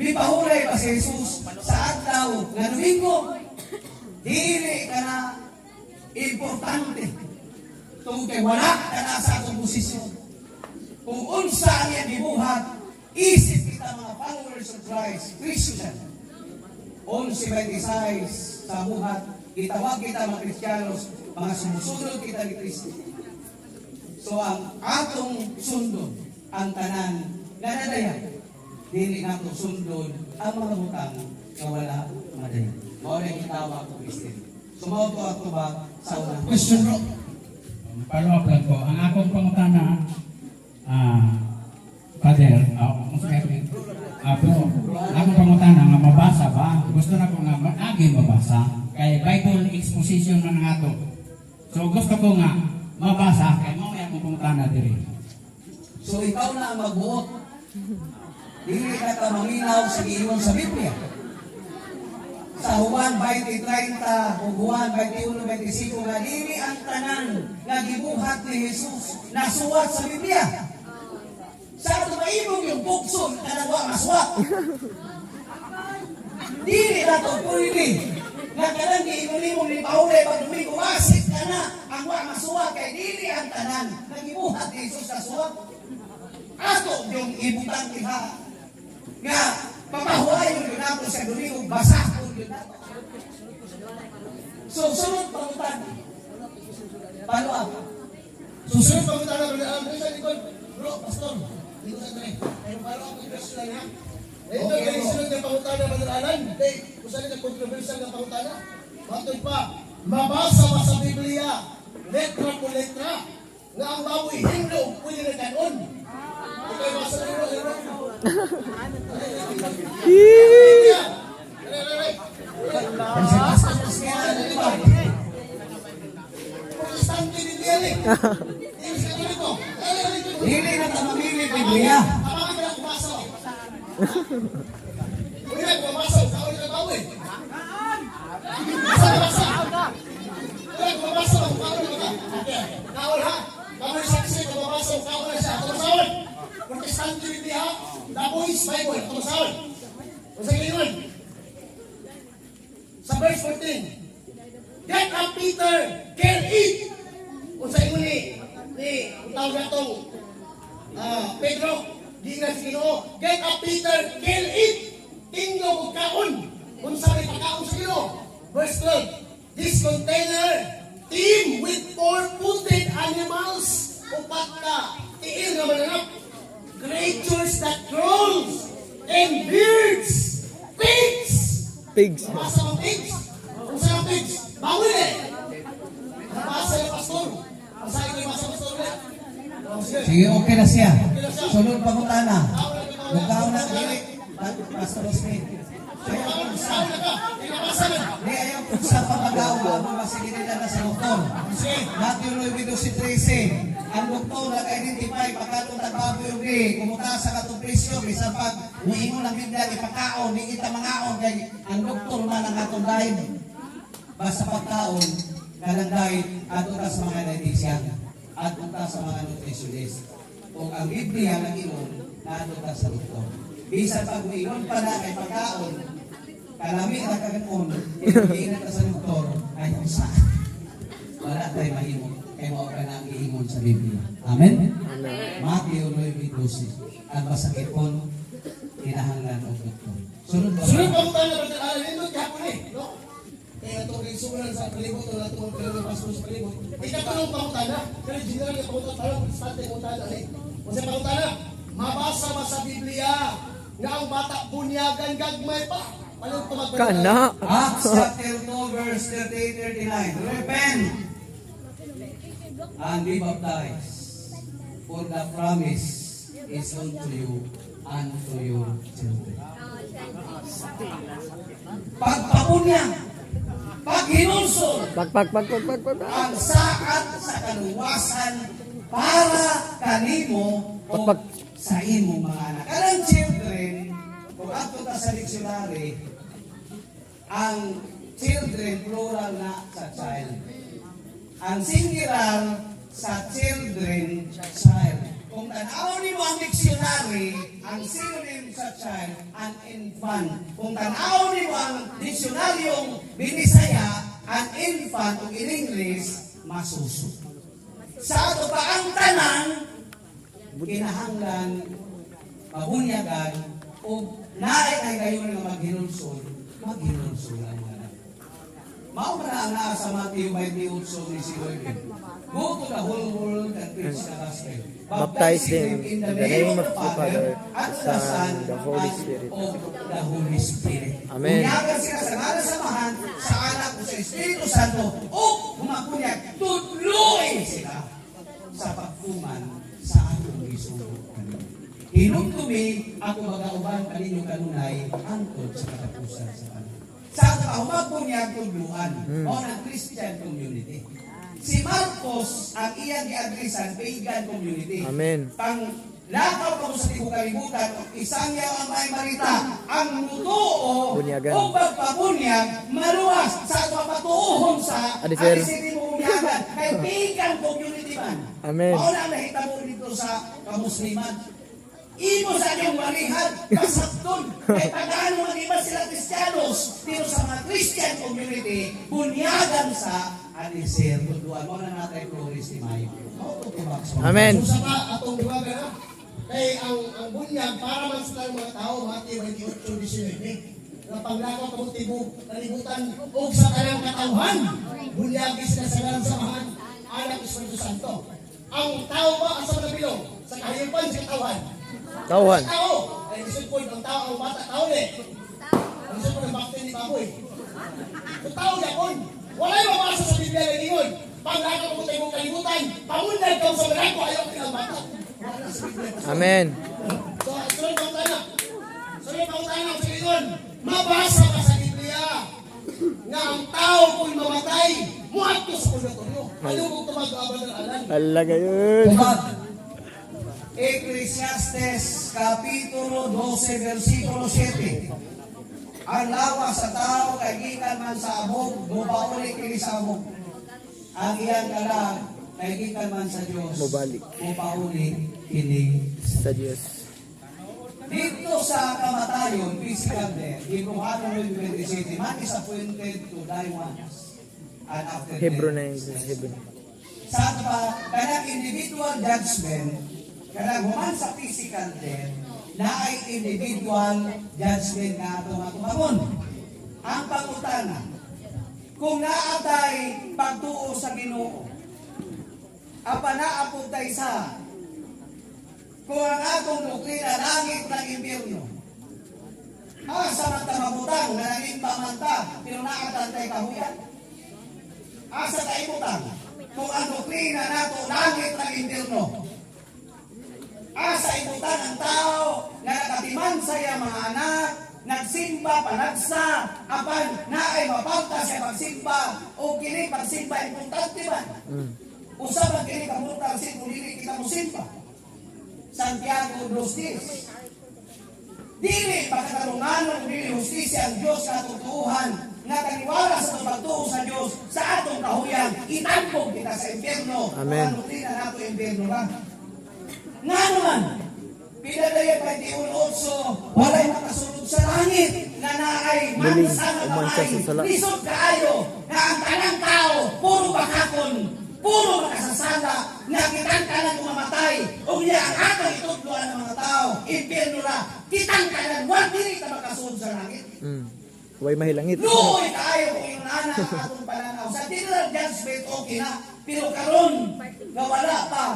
mipahulay pa si Jesus sa adlaw nga Domingo, dili ka na importante tungkol kay wala ka na sa atong posisyon. Kung unsa niya gibuhat, isip kita mga followers of Christ, Christian. 11:26 sa buhat, itawag kita mga Kristiyanos, mga sumusunod kita ni Kristo. So ang atong sundon, ang tanan nga nadayan, dili nato sundon ang mga butang nga wala madayan. Mao na gitawag ko Kristo. Sumaw to ato ba sa unang Question bro. Follow up lang ko. Ang akong pangutana, Father, pero akong pangutana nga mabasa ba? Gusto na ko nga agi mabasa. Kay Bible exposition man nga to. So gusto ko nga mabasa kay mo akong pangutana diri. So ikaw na ang magbuot. Dili ka ka maminaw sa giingon sa Biblia. Sa Juan 20:30 o Juan 21:25 nga dili ang tanan nga gibuhat ni Jesus nasuwat sa Biblia. Sa ato maibog yung bukso kanang wa masuwat. Dili na to pwede. Nga kanang giingon ni Paulo pag Domingo wasik ka na ang wa masuwat kay dili ang tanan nga gibuhat ni Jesus nasuwat. Ato yung ibutang iha nga papahuayon yun nato sa Domingo, basakon yun nato. So, sunod pangutan. Follow up. Susunod pa kita na sa likod. Bro, pastor. Dito sa tayo. Ayun, follow up yung question lang ha. Ito yung sunod ng pangutana madalanan. Kung saan yung controversial ng pangutana. Matod pa, mabasa ba sa Biblia, letra po letra, nga ang baboy hindi pwede na kanon. Ikaw basa na yun. Biblia. Protestante din yan eh. Dili na ta mamili Biblia. Kapag ka kumasa. Uy, kumasa. Kao na baboy. Basa. Uy, kumasa. Kao na ka. Kao ha. Kamu saksi kumasa. Kao na siya. Tumasawin. Protestante din niya. Dapois, Bible. Tumasawin. Sa giliwan. Sa verse 14. Get up, Peter. Can eat. Kung sa inyo ni tawag na itong Pedro, di na si Ginoo. Get up, Peter. Can eat. Tingno o kaon. Kung sa may pagkaon sa Ginoo. Verse 12. This container team with 4-footed animals. Upat ka. Tiil na mananap. Creatures that crawls. And birds. Pigs. Pigs. Nabasa ng pigs. Kung saan ang pigs? Bawal eh. Nabasa yung pastor. Basahin ko yung basa pastor ulit. Sige, okay na siya. Sunod pangutana. Mukaw na dili. Pastor Smith. Ayaw kung sa. Di ayaw kung sa pamagaw. Ako masigilin na sa doktor. Matthew 9:13. Ang doktor nag-identify pagkatong nagbaboy yung kumuta sa katong presyo. Isang pag muingon ang Biblia, ipakaon, di kita mangaon. Kaya ang doktor man ang atong dahil. Basta pagkaon, kalang dahil ato ta sa mga dietitian. Ato ta sa mga nutritionist. Kung ang Biblia nag-inom, ato ta sa doktor. Bisan pag muingon pa na kay pagkaon, kalami na kaganon, inuginan ka sa doktor, ay usa. Wala tayo mahimo. Kaya mo ka na ang iingon sa Biblia. Amen? Matthew 9:12. Ang masakipon, kinahanglan o doktor. Sunod ba? Sunod pa ko tayo na Brother Alan, ito kahapon eh, no? Kaya ito kay sumunod sa palibot, o nato ang pinag pastor sa palibot. Ikatulong pa ko tayo na, pero general yung pa ko tayo, protestante ko tayo eh. Kasi pa ko tayo na, mabasa ba sa Biblia nga ang bata bunyagan gagmay pa? Paano ko magbalik? Kana. Acts chapter 2 verse 38-39. Repent and be baptized, for the promise is unto you and to your children. Pagpapunyang, paghinulsol, Pag. ang saat sa kaluwasan para kanimo o Pag. sa imong mga anak. Kanang children, kung ato ta sa dictionary, ang children plural na sa child. Ang singular sa children, child. Kung tanaw mo ang dictionary, ang synonym sa child, an infant. Kung tanaw mo ang dictionaryong Binisaya, an infant, o in English, masuso. Sa ato pa ang tanan, kinahanglan, mabunyagan, o naay ay kayo nga maghinulsol ang mga anak. Mao na ang naa sa Matthew 28:19. Go to the whole world and preach the gospel. Baptize them in the name of the Father, at the Son, the Holy and Spirit. of the Holy Spirit. Amen. Bunyagan sila sa ngalan samahan sa anak o sa Espiritu Santo o humapunyag, tudloy sila sa pagtuman sa atong isugo. Hinumtumi ako magauban kaninyo kanunay angkod sa katapusan sa kanila. Sa kahumapon niya tugluan o ng Christian community. Si Marcos ang iyang giadresan pagan community. Amen. Pang lakaw ko sa tibuok kalibutan, isang yaw ang may marita, ang mutuo Bunyagan. o pagpabunyag, maluwas sa patuhon sa Adifer. adisini mo bunyagan. Kay pagan community man. Amen. Mao na ang nahitabo dito sa kamusliman. Imo sa inyong walihan, kasakton. Kay pagano ang iba sila Kristiyanos, pero sa mga Christian community, bunyagan sa Aniser. Tuduan mo na natin Floris ni Mayo. Amen. So sa atong buwaga na, kay ang bunyag para man sa mga tao, Matthew 28:19. Na panglakaw ka tibok, kalibutan, o sa kanang katawhan. Bunyagi sila sa ngalan samahan, anak Espiritu Santo. Ang tao ba, asa na bilong? Sa kahayupan sa katawhan. Tauhan. Tao! Ay, isip ko, ang tao, ang bata, tao eh. Ang isip ko, ng bakte ni baboy. Ang tao yapon. Wala yung mabasa sa Biblia na ingon. Panglakaw ka tibok, kalibutan, pamundag ka sa malako, ayaw ka ng bata. Wala sa Biblia. Amen. So, sunod pa tayo. Sunod pa tayo sa ingon. Mabasa ka sa Biblia nga ang tao kung mamatay, muhat ko sa purgatorio. Ano kung tumag-abal ng alan? Alaga yun. Ecclesiastes Kapitulo 12 versikulo 7. Ang lawa sa tao kay gikan man sa abog, mupauli kini sa abog. Ang iyang kalag kay gikan man sa Dios, Mubalik. mupauli kini. Sa Diyos. Dito sa kamatayon, physical death, Hebrew 127, man is appointed to die once. And after Hebrew na death, yung Hebrew. sa pa, kanang individual judgment, kanang human sa physical death, na ay individual judgment nga ato matumamon. Ang pangutana, kung naatay pagtuo sa Ginoo, apa naapod tayo sa kung ang atong doktrina langit ng impyerno, asa man ta mabutang na naging pamanta, pero naatan tayo kahuyan. Asa tayo butang, kung ang doktrina nato langit ng impyerno, asa ibutan ang tao na nakatiman saya mga anak, nagsimba, panagsa, apan na ay mapalta sa pagsimba, o kini pagsimba, importante ba? Usap ang kini kamuta kasi kung hindi kita mo simba. Santiago 2:10. Dili pagkatarungan ng dili hustisya ang Diyos na tutuhan nga kaniwala sa pagtuo sa Diyos sa atong kahuyan, itampog kita sa impyerno. Amen. Ano tina nato impyerno lang? Nga naman, pinadaya 21:8, walay makasunod sa pangit nga naay Muling mansa nga umansa sa sala. kamay. Lisod kaayo nga ang tanang tao puro bakakon, puro makasasala nga kitang kanan mamatay. O niya ang atong itudloan ng mga tao, impyerno na kitang kanan wag dili ta makasunod sa langit. Huwag mahilangit. Luoy kaayo kung yung nana ang atong pananaw. Sa general judgment okay na, pero karon nga wala pa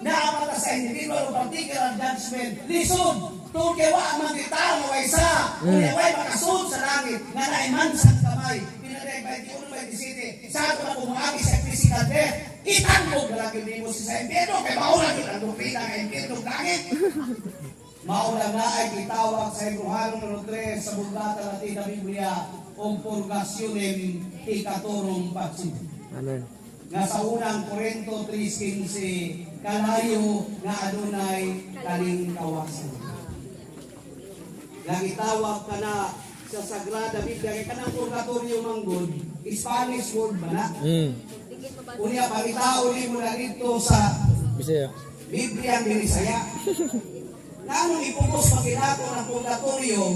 naapata sa individual o particular judgment. Lisod, tungkol kay wa man kita nga way sa, kunya way makasunod sa langit nga naimansang kamay. Pinadayag 21-27, sa ato na kumuagi sa physical death, itangkog na lang yun mo sa impyerno, kay maulang yun ang dupila ng impyerno langit. Maulang na ay kitawag sa Hebreano número 3 sa Bulgata Latina Biblia o purgasyonem ikaturong pagsin. Amen. Nga sa unang Korinto 3:15 kalayo nga adunay kaning kawasan. Nga itawag ka na sa Sagrada Biblia kay kanang purgatorio manggod, Spanish word ba na? Unya pangitao ni mo na dito sa Bisaya. Biblia ng Bisaya. Nanong ipugos pagkinato ng purgatorio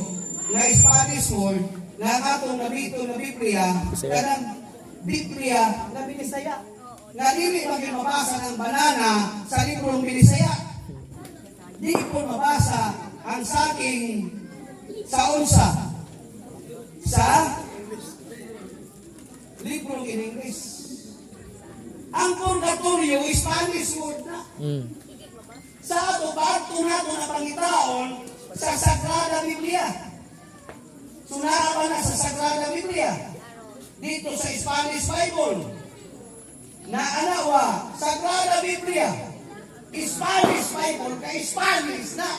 nga Spanish word nga atong nabito na Biblia kanang Biblia na Binisaya. Nga dili maging mabasa ng banana sa librong Binisaya. Di po mabasa ang saking sa unsa sa librong in English. Ang purgatorio Spanish word na. Sa ato bato nato na pangitaon sa Sagrada Biblia. Sunara pa na sa Sagrada Biblia. Dito sa Spanish Bible. Na anawa, Sagrada Biblia. Spanish Bible kay Spanish na.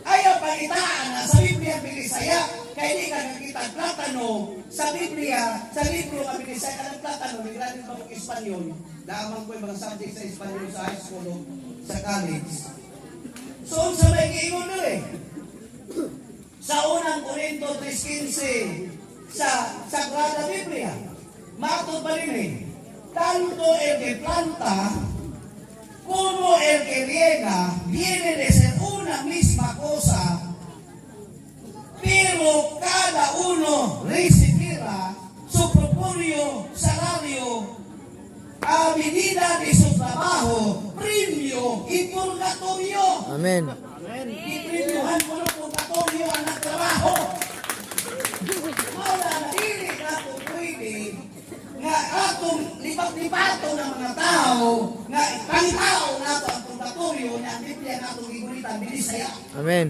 Ayaw pangitaan na sa Biblia Binisaya. Kaya di ka nakita platano sa Biblia, sa libro ng Binisaya ka ng platano, may grabe pa kong Espanyol. Lamang ko yung mga subject sa Espanyol sa high school o sa college. So, sa may kiingon nila eh. Sa unang Korinto 3:15 sa Sagrada Biblia, matod pa rin eh. Tanto el que planta como el que riega viene de ser una misma cosa, pero cada uno recibirá su propio salario a medida de su trabajo, premio y purgatorio. Amen. Ipremyohan mo ng purgatorio ang nagtrabaho. Mawala na dili na ito pwede nga atong lipat-lipato ng mga tao nga pangitao na ito ang purgatorio na ang Biblia na itong gigulitan Binisaya. Amen.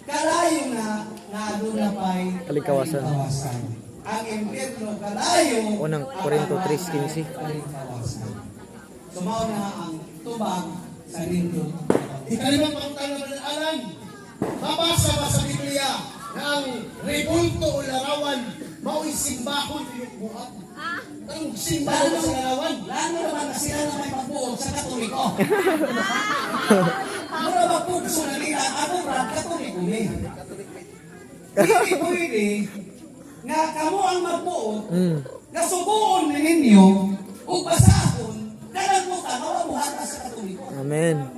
Kalayo na aduna pa'y Kalikawasan. Ang impyerno kalayo Unang Korinto 3:15. kalikawasan. Sumaw na ang tubag sa lindot. Ikalimang pangutang naman ng alam, mabasa ba sa Biblia na ang rebulto o larawan mao'y simbahon yung buhat? Ang simbahon sa larawan? Lalo naman na sila na may pagbuod sa Katoliko. Mura magpugso na nila, ako brad, Katoliko eh. Hindi pwede nga kamo ang magbuod, nga subuon ninyo, o basahon, kalagutan, mawabuhat sa Katoliko. Amen.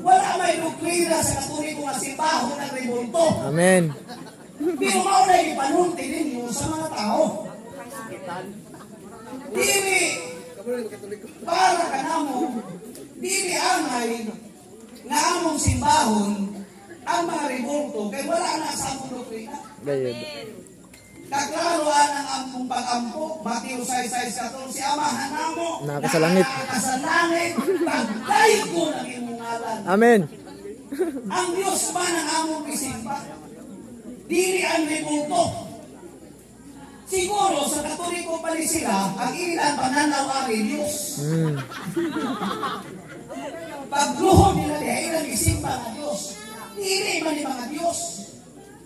Wala may doktrina sa Katoliko nga simbahon ng rebulto. Amen. Pero mauna ipanunti ninyo sa mga tao. Dili para ka namo, dili amay nga among simbahon ang mga rebulto kay wala na sa among doktrina. Gayud. Kaklaruan ang among pag-ampo, Mateo 6:6 si Amahan namo Naka sa langit. naka sa langit, pagdaygo ng imong ngalan. Amen. Ang Diyos ba ng among isimba? Dili ang rebulto. Siguro sa Katoliko pa rin sila, ang ilan pananaw ari Diyos. Pagluhod nila diya, ilang isimba ng Diyos. Dili man yung mga Diyos.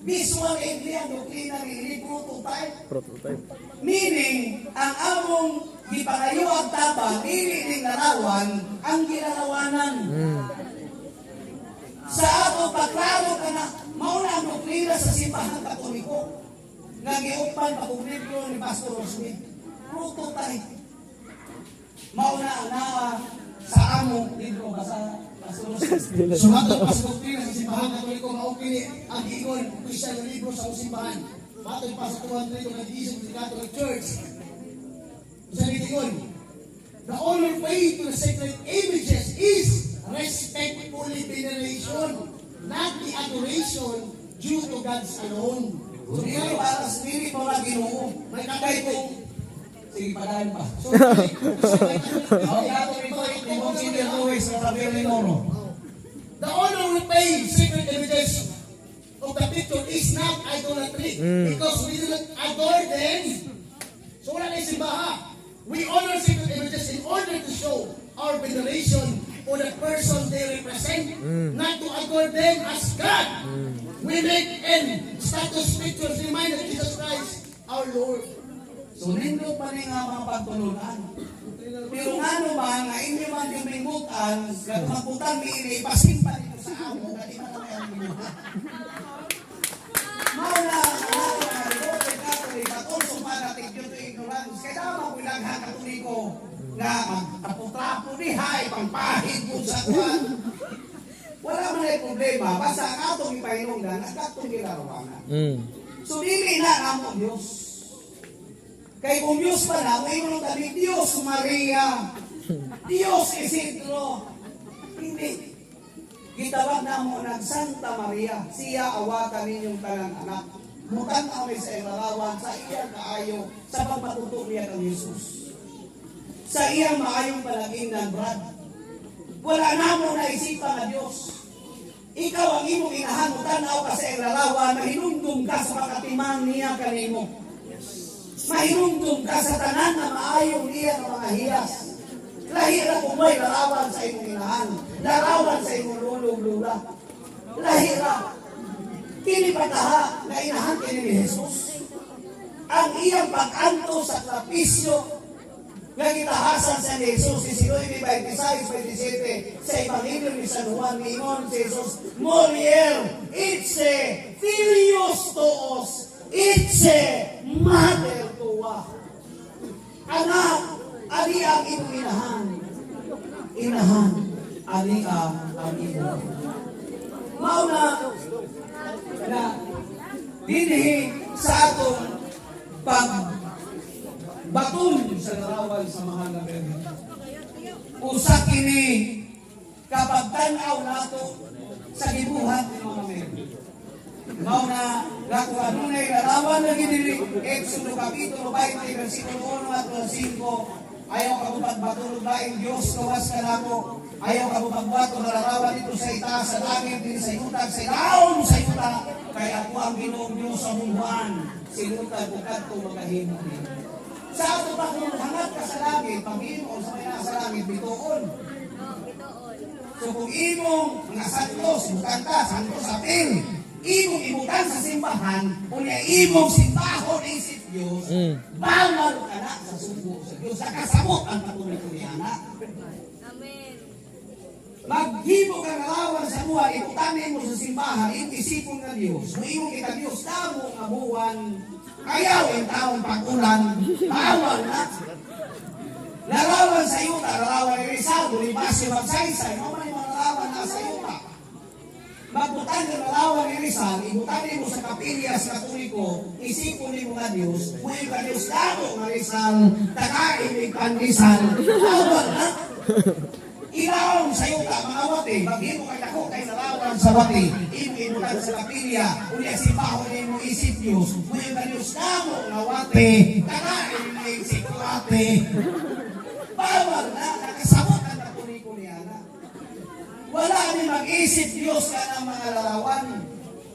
Visual entry ang doktrina ni prototype. Prototype. Meaning, ang among gipangayo ang tapa, dili ning larawan, ang ginalawanan. Sa ato pagklaro ka na, mauna ang doktrina sa simbahan Katoliko. Nga giupan pa kung libro ni Pastor Roswin. Prototype. Mauna ang naa sa among libro ba sa Sumatang pa sa doktrina sa simbahan Katoliko maukini ang giingon opisyal na libro sa simbahan. Matay pa sa 200 ng edition ng Catholic Church. Sa giingon, the honor paid to the sacred images is respectful veneration, not the adoration due to God's alone. So, dili para sa dili para Ginoo. May kakay ko. Sige, padayon pa. So, Ang Catholic Church, Timon Senior Louis, sa Javier Lenoro. the honor we pay sacred images of the picture is not idolatry because we do not adore them. So wala na simbaha. We honor sacred images in order to show our veneration for the person they represent, not to adore them as God. We make and status pictures remind of Jesus Christ, our Lord. So, nindot pa rin nga mga pagtulunan. Pero ano ba, nga inyo man yung mingutan, magputan ni ini, pasimpa nito sa amo, na di man na may inyo. Mauna, kay Catholic, at also parating yun to ignorance. Kaya naman ko lang Katoliko, nga magtapo-trapo ni hay, pangpahid po sa kwan. Wala man ay problema, basta ang atong ipahinunggan, at atong ilarawangan. So, dili na amo Diyos. Kay kung Diyos pa na, may mga kami, Diyos Maria, Diyos Isidro. Hindi. Gitawag na mo ng Santa Maria, siya awatan ninyong talang anak. Mutan kami sa ilarawan, sa iyang kaayo, sa pagpatuto niya ng Jesus. Sa iyang maayong palagingnan, Brad. Wala na mo na isipan na Diyos. Ikaw ang imong inahamutan ako sa ilarawan, mahinundong ka sa pagkatiman niya kanimo. Mahirungtong ka sa tanan na maayong iya ng mga hiyas. Lahira kung may larawan sa imong inahan. Larawan sa imong lulong-lula. Lahira. Kini pataha na inahan kini ni Jesus. Ang iyang pag-anto sa trapisyo nga gitahasan sa ni Jesus, si 26-27 sa Ebanghelyo ni San Juan, ningon si Jesus, Morier, itse, filios toos, itse, mother tuwa. Anak, ali ang imong inahan. Inahan, ali ang imong. Mauna, na dinhi sa atong pagbaton sa larawan sa mahal na Birhen. Usa kini kapag tan-aw nato sa gibuhat ni mga Birhen. Mao na kung adunay larawan na gidili Exodo kapitulo 20 versikulo 1 at 5, ayaw ka magbatulog laing Diyos kawas ka nako. Ayaw ka magbato na larawan dito sa itaas sa langit din sa iutag sa ilaon sa yuta kaya ako ang Ginoong Diyos sa buwan sinutag ko kadto magahimo din. Sa ato pa kung hangat ka sa langit, Panginoon sa may nasa langit bituon. So kung imong mga santos, bukanta, santos apil, imong ibutan sa simbahan, unya imong simbahon isip Diyos, bawal ka na sa sugo sa Diyos, sa kasabot ang patuloy ko niya na. Amen. Maghimo ka nalawan sa buwan, ibutanin mo sa simbahan, itisipon ka Diyos, muimong kita Diyos, tamo nga buwan, ayaw yung taong pag-ulan, bawal na. Larawan sa yuta, larawan ni Rizal, Bonifacio Magsaysay, ano man yung larawan na sa yuta. Magbutan ng larawan ni Rizal, ibutanin mo sa kapilya sa Katoliko, isipon ni mo nga Diyos, muimong ka Diyos, tamo nga Rizal, takain kan Rizal, bawal na. Ilaw sa yuta, mga wati, maghimo kay dako kay larawan sa wati, ibutan sa kapilya, unya simbahon ni mo isip Diyos, muimong ka Diyos, tamo nga wati, takain ni isip wati. Bawal na, nakasabot ang Katoliko niya na. Wala ni mag-isip Diyos ka ng mga larawan.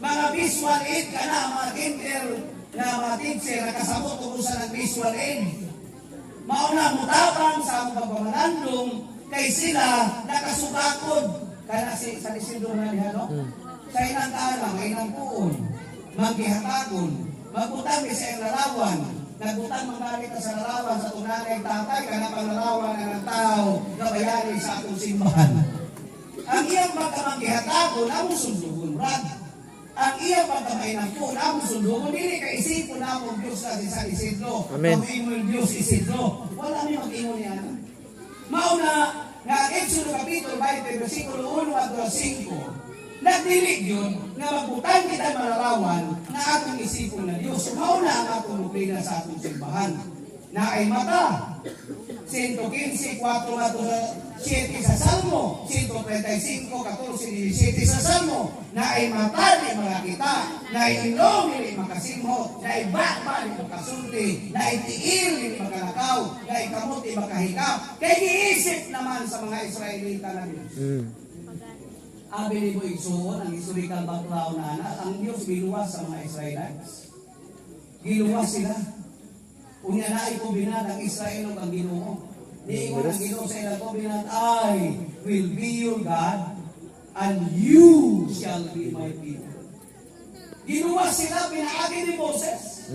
Mga visual aid ka na, mga kinder na mga teacher, nakasabot kung sa visual aid. Mauna mo tapang sa mga pagpamalandong kay sila nakasugakod. Kaya sa Isidro na niya, no? Sa inang kalang, ay inang puon, magkihatagon, magputang sa iyong larawan, nagbutang mga sa larawan sa tunanay tatay, kana pang larawan ng tao, kabayani sa atong simbahan. Ang iyang pagkamangkihatagon, among sundugon, Brad. Ang iyang pagkamainangkon, among sundugon, hindi ka isipon na among Diyos na sa Isidro. Amen. Ang imong Diyos Isidro. Wala niyo mag-ingon yan. Mauna, nga ang Exodo Kapitulo 20, versikulo 1 at 5, nagdilig yun nga magbutang kita malarawan na atong isipon na Diyos. Mauna ang atong luklina sa atong simbahan na ay mata. 115, 4 at 7 sa Salmo, 135, 14, 17 sa Salmo, na ay mata ni mga kita, na ay ilong ni makasimho, na ay bakba ni makasulti, na ay tiil ni makalakaw, na ay kamot ni makahikap. Kaya giisip naman sa mga Israelita na Diyos. Abi ni mo igsuon, ang historical background na ang Diyos binuwas sa mga Israelites. Giluwas sila. Unya na ay kombinat ang Israel ang Ginoo. Diingon ang Ginoo sa ilang kombinat, I will be your God and you shall be my people. Ginuwas sila, pinaagi ni Moses.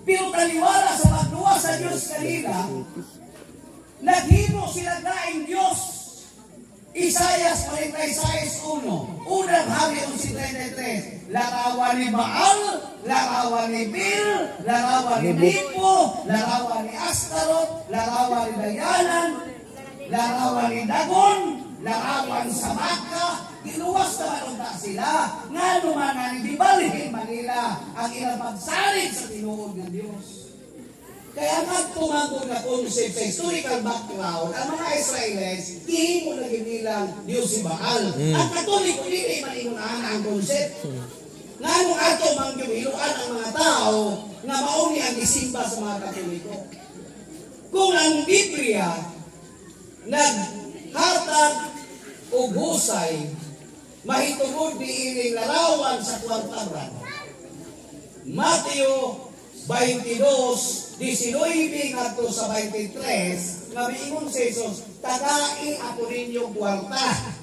Pero taliwala sa pagluwas sa Diyos kanila, naghimo sila daing Diyos. Isaias 46:1, unang hari 11:33, larawan ni Baal, larawan ni Bil, larawan ni Nipo, larawan ni Astarot, larawan ni Dayanan, larawan ni Dagon, larawan sa Maka. Giluwas naman unta sila nga lumanan di balihin Manila ang ilang pagsalig sa tinuod ng Diyos. Kaya magtumangkog na concept sa historical background, ang mga Israelis, hindi mo naging nilang Diyos si Baal. At Katoliko, hindi malingunahan ang concept. Nga nung ato manggiwiluan ang mga tao na mauni ang isimba sa mga Katoliko. Kung ang Biblia naghatag o husay, mahitungod diining larawan sa kwartabran. Mateo 22:19 ngadto sa 23, nga miingon si Jesus, tagai ako ninyo kwarta.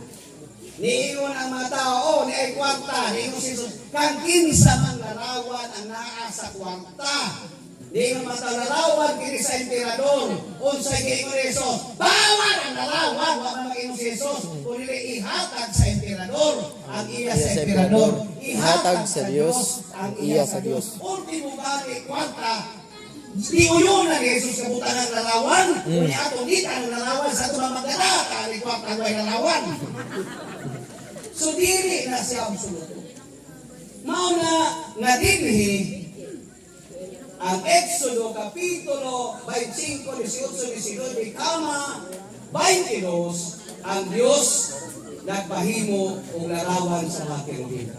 Niingon ang mga tao, ni ay kwarta. Niingon si Jesus, kang kinsa man larawan ang naa sa kwarta. Niingon mga tao, larawan kini sa emperador. Unsay giingon ni Jesus, bawal ang larawan. Wa man mag-ingon si Jesus, kung ihatag sa emperador, ang iya sa emperador. Ihatag sa Diyos, ang iya sa Diyos. Ultimo gani kwarta, di uyon na ni Jesus kabutan ng larawan. Kung atong dita ng larawan sa itong magdala, kani kwarta ang larawan. So dili na siya absoluto. Mauna nga dinhi ang Exodo Kapitulo 25, 18, 19, kama 22, ang Diyos nagpahimo og larawan sa mga kerubin.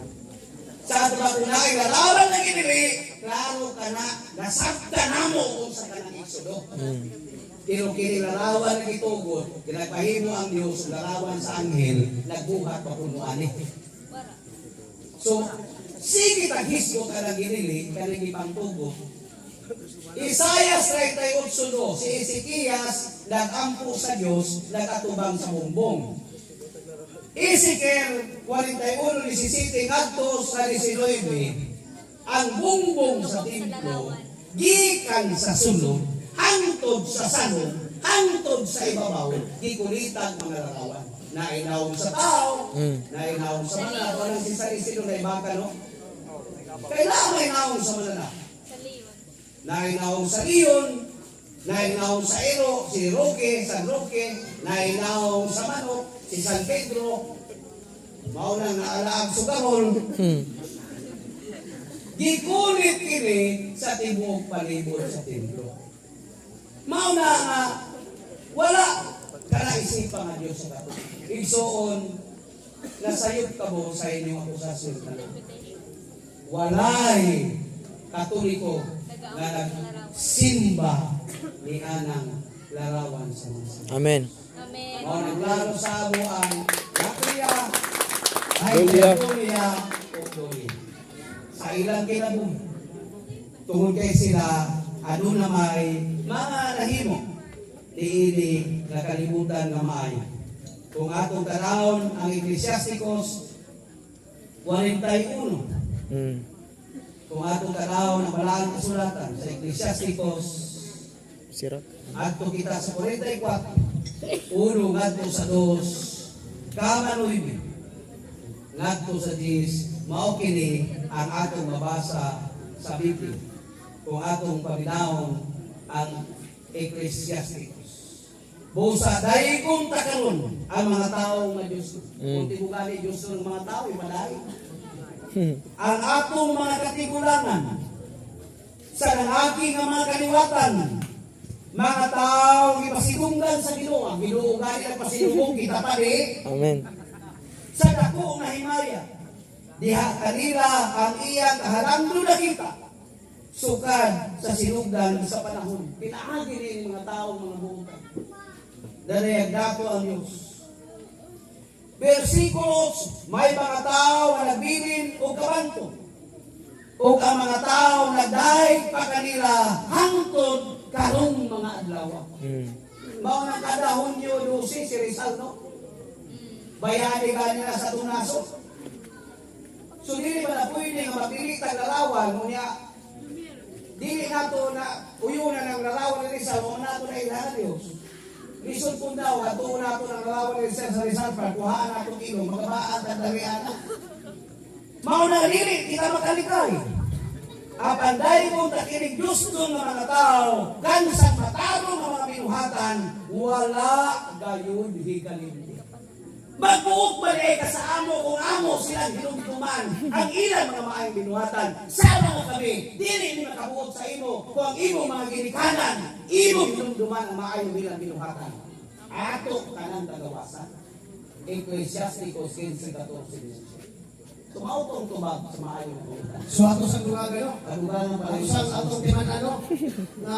Sa ato ba kung naay larawan na ginili, klaro ka na, nasabta na mo kung sa kanang Exodo. Pero kinilarawan na gitugot, kinagpahimo ang Diyos, larawan sa anghel, nagbuhat pa punuan eh. So, sige taghisgo ka na ginili, kaning ipangtugot. Isaiah 38:2, si Ezekias nagampo sa Diyos, nagatubang sa bumbong. Ezekiel 41:17 ngadto sa 19, ang bumbong sa templo gikan sa sulod hangtod sa salon, hangtod sa ibabaw, gikulitan mga larawan. Nainawon sa tao, nainawon sa manana, walang sisa-isino na ibaka, no? Kailangan nainawon sa manana. Nainawon sa Leon, nainawon sa Ero, si Roque, San Roque, nainawon sa Manok, si San Pedro, maunang naalaang Sugarol. Gikulit kini sa tibuok palibot sa templo. Mauna nga, wala ka na isipan nga Diyos sa kato. Igsoon, nasayot ka mo sa inyong akusasyon na walay Katoliko nga nagsimba ni anang larawan sa mga. Amen. O naglaro sa amo ang Lakria, ay Julia. Julia o Julia. Sa ilang kinabong, tungkol kay sila, ano na may mga nahimo, diini nakalimutan na maayo. Kung atong tanawon ang Ecclesiasticus 41, kung atong tanawon ang malaking kasulatan sa Ecclesiasticus, Sira. ato kita sa 44, uno ngadto sa 2, kama 9, ngadto sa 10, mao kini ang atong mabasa sa Biblia. Kung atong paminahon ang Ecclesiasticus. Busa dahil kung takaron ang mga tao nga Diyos. Kung tibugali Diyos ng mga tao, ibalay. Ang atong mga katigulangan sa nangagi nga mga kaliwatan, mga tao ipasidunggan sa Ginoo. Ang Ginoo gani nagpasidungog kita pa di Amen. sa dako nga himaya. Diha kanila ang iyang kahalangdo na kita. Sukad sa sinugdan sa panahon. Pinaagi ni mga tao mga buta. Dali dako ang Diyos. Versikulos, may mga tao na nagbilin o kabanto. O ang mga tao nagdahig pa kanila hangtod karong mga adlaw. Mao nang kada Hunyo 12 si Rizal, no? Bayani kanila sa tunaso. So dili ba na pwede nga mapili tag larawan unya dili nato na uyunan ang larawan ni Rizal mo nato na ilahan Dios. Lisod po daw ato nato ang larawan ni Rizal sa Rizal para kuhaan nato kilo magabaan at dalian. Mao na dili kita makalikay. Apan dahil kung takinig gusto ng mga tao, kansang matarong ang mga binuhatan, wala gayon higalimti. Magbuok ba ka sa amo kung amo silang hinumtuman ang ilang mga maayong binuhatan. Sana nga kami, dili ni makabuot sa imo kung ang imo mga ginikanan, imo hinumtuman ang maayong ilang binuhatan. Ato kanang tagawasan. Ecclesiasticus 15:14. Tumautong tubag sa maayong binuhatan. So ato sa duga gano. Kadugangan pala Ato sa atong timan-ano na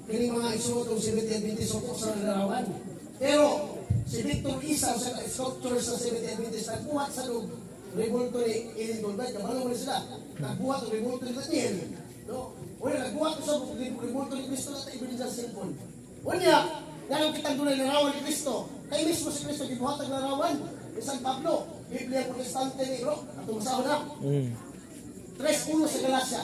kining mga isuotong si Adventist o sa larawan. Pero si Victor Isa sa sculpture sa Seventh Adventist nagbuhat sa loob revolto ni Ellen Goldberg. Kabalo mo sila. Nagbuhat ang revolto ni Daniel. No? Wala, nagbuhat sa revolto ni Cristo na tayo sa cellphone. Wala, ngayon kitang doon ang larawan ni Cristo. Kaya mismo si Cristo gibuhat ang larawan ni San Pablo. Biblia Protestante ni bro. At umasaw na. 3:1 sa Galacia.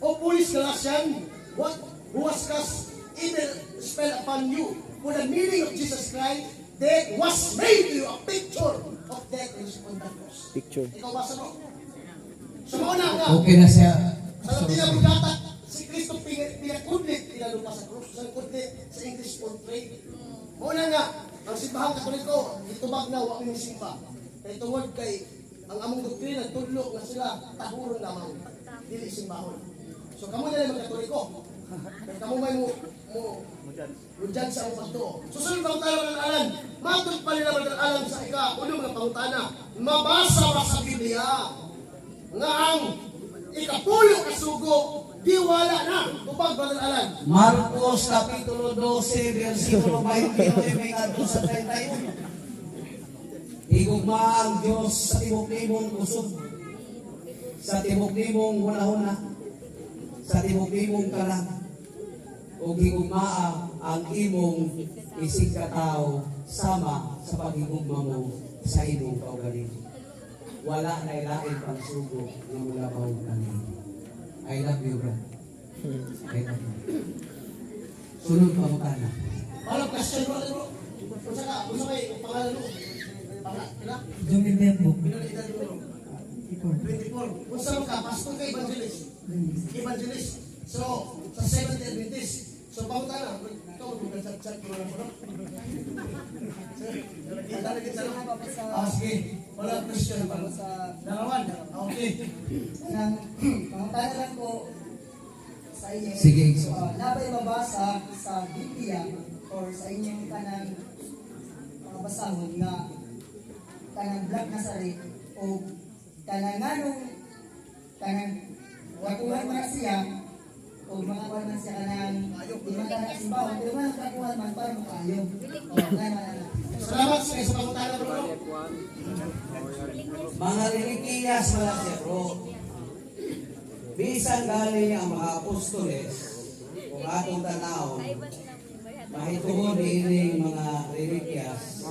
O Polish Galatian, what was cast evil spell upon you? For the meaning of Jesus Christ, that was made to you a picture of death and on the cross. Picture. Ikaw basa mo? Sa mga nga, Okay na siya. sa pinagugata, si Kristo pinakudlit, pinalupa sa cross. Sa kudlit, sa English portrait. Muna nga, ang simbahang katoliko, itubag na, wak yung simba. Kaya tungod kay, ang among doktrina, tudlo nga sila, tahuron lamang, dili simbahon. So, kamo nila mga katoliko. Kaya kamo may mo Rudyan sa upat to. Susunod bang tayo ng alam? Matod pa nila ng alam sa ika-ulo mga pangutana. Mabasa ba sa Biblia nga ang ikapulo kasugo di wala na. Tupag ba ng alam? Marcos Kapitulo 12, versikulo 20, may adto sa 31. Igugma ang Diyos sa tibok-tibong kusog, sa tibok-tibong huna-huna, sa tibok-tibong kalang, o higugmaa ang imong isig katao sama sa paghigugma mo sa imong kaugaling. Wala na ilain pang sugo na mula pa kami. I love you, bro. I love you. Sunod pa mo tana. Alam, question mo bro. Kung may pangalan mo? Pangalan? Johnny Tembo. Pinalitan mo bro. 24. Kung saan ka, pastor ka evangelist. Evangelist. So, sa Seventh Adventist. So, pauta na. Ikaw, mag-chat-chat mo lang bro. Sige. Wala question pa. Dalawan. Okay. Pangutanan ko sa inyo. Sige. Nabay mabasa sa Biblia or sa inyong kanang mga basahon nga kanang Black Nazareth o kanang nganong kanang watuhan man siya o mga kuhan man siya kanang di man kanang simbahon pero man kakuhan man para makaayo. O kanang Salamat sa pangutanan bro. Mga religiyas wala siya, bro. Bisan galing ang mga apostoles, kung atong tanaw, mahituhon ining mga religias,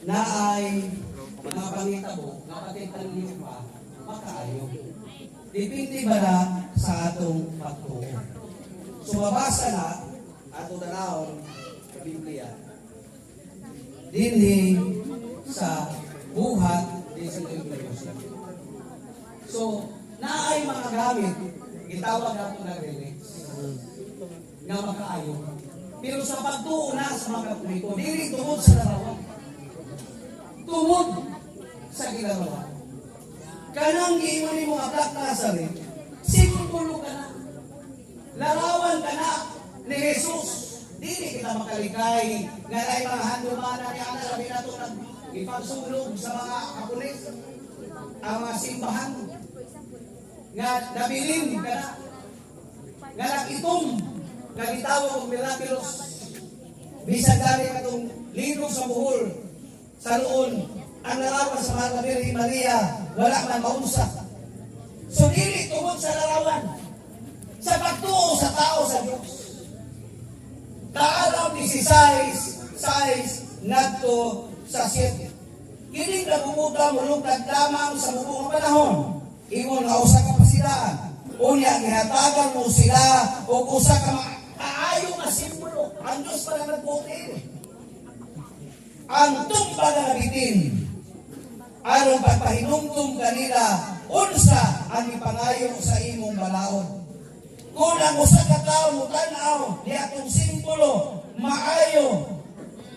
na ay mga pangitabo, napatitan niyo pa, makaayo. Dipindi ba na sa atong pagtuo? So mabasa na, atong tanaw, sa Biblia, dinhi sa buhat din sa Biblia. So, naay mga gamit, gitawag nato na relics, nga makaayo. Pero sa pagtuo na sa mga Katoliko, dili tungod sa larawan. Tungod sa ginagawa. Kanang giingon ni mga Black Nazareth, simbolo ka na. Larawan ka na ni Jesus. Dili kita makalikay nga ay mga handumana ni ana labi nato nag ipagsulog sa mga Kapulis ang mga simbahan nga nabilin ka na nga nakitom nga gitawag og miraculous bisag dali katong linog sa buhol sa luon ang larawan sa mga Birhen Maria wala man maunsa. So dili tungod sa larawan sa pagtuo sa tao sa Dios. Kaalaw 16 ngadto sa 7. Kini nagumuta mulungkad lamang sa buong panahon. Ingon nga usa ka pasidaan. Unya gihatagan mo sila og usa ka kaayo nga simbolo. Ang Dios pa na nagputi. Ang tumba nga nabitin. Aron pagpahinumdum kanila unsa ang ipangayo sa imong balaod. Kung ang usa ka tawo mo tan-aw di atong simbolo maayo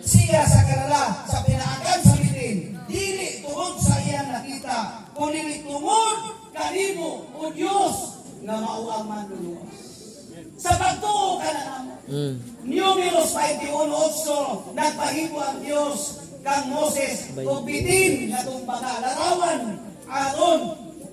siya sa kanala sa pinaakan sa bitin dili tungod sa iyang nakita kundi tungod kanimo o Dios nga mao ang manluluwas sa pagtuo ka na namo. Números 21:8 nagpahimo ang Dios kang Moses og bitin nga tumbaga larawan aron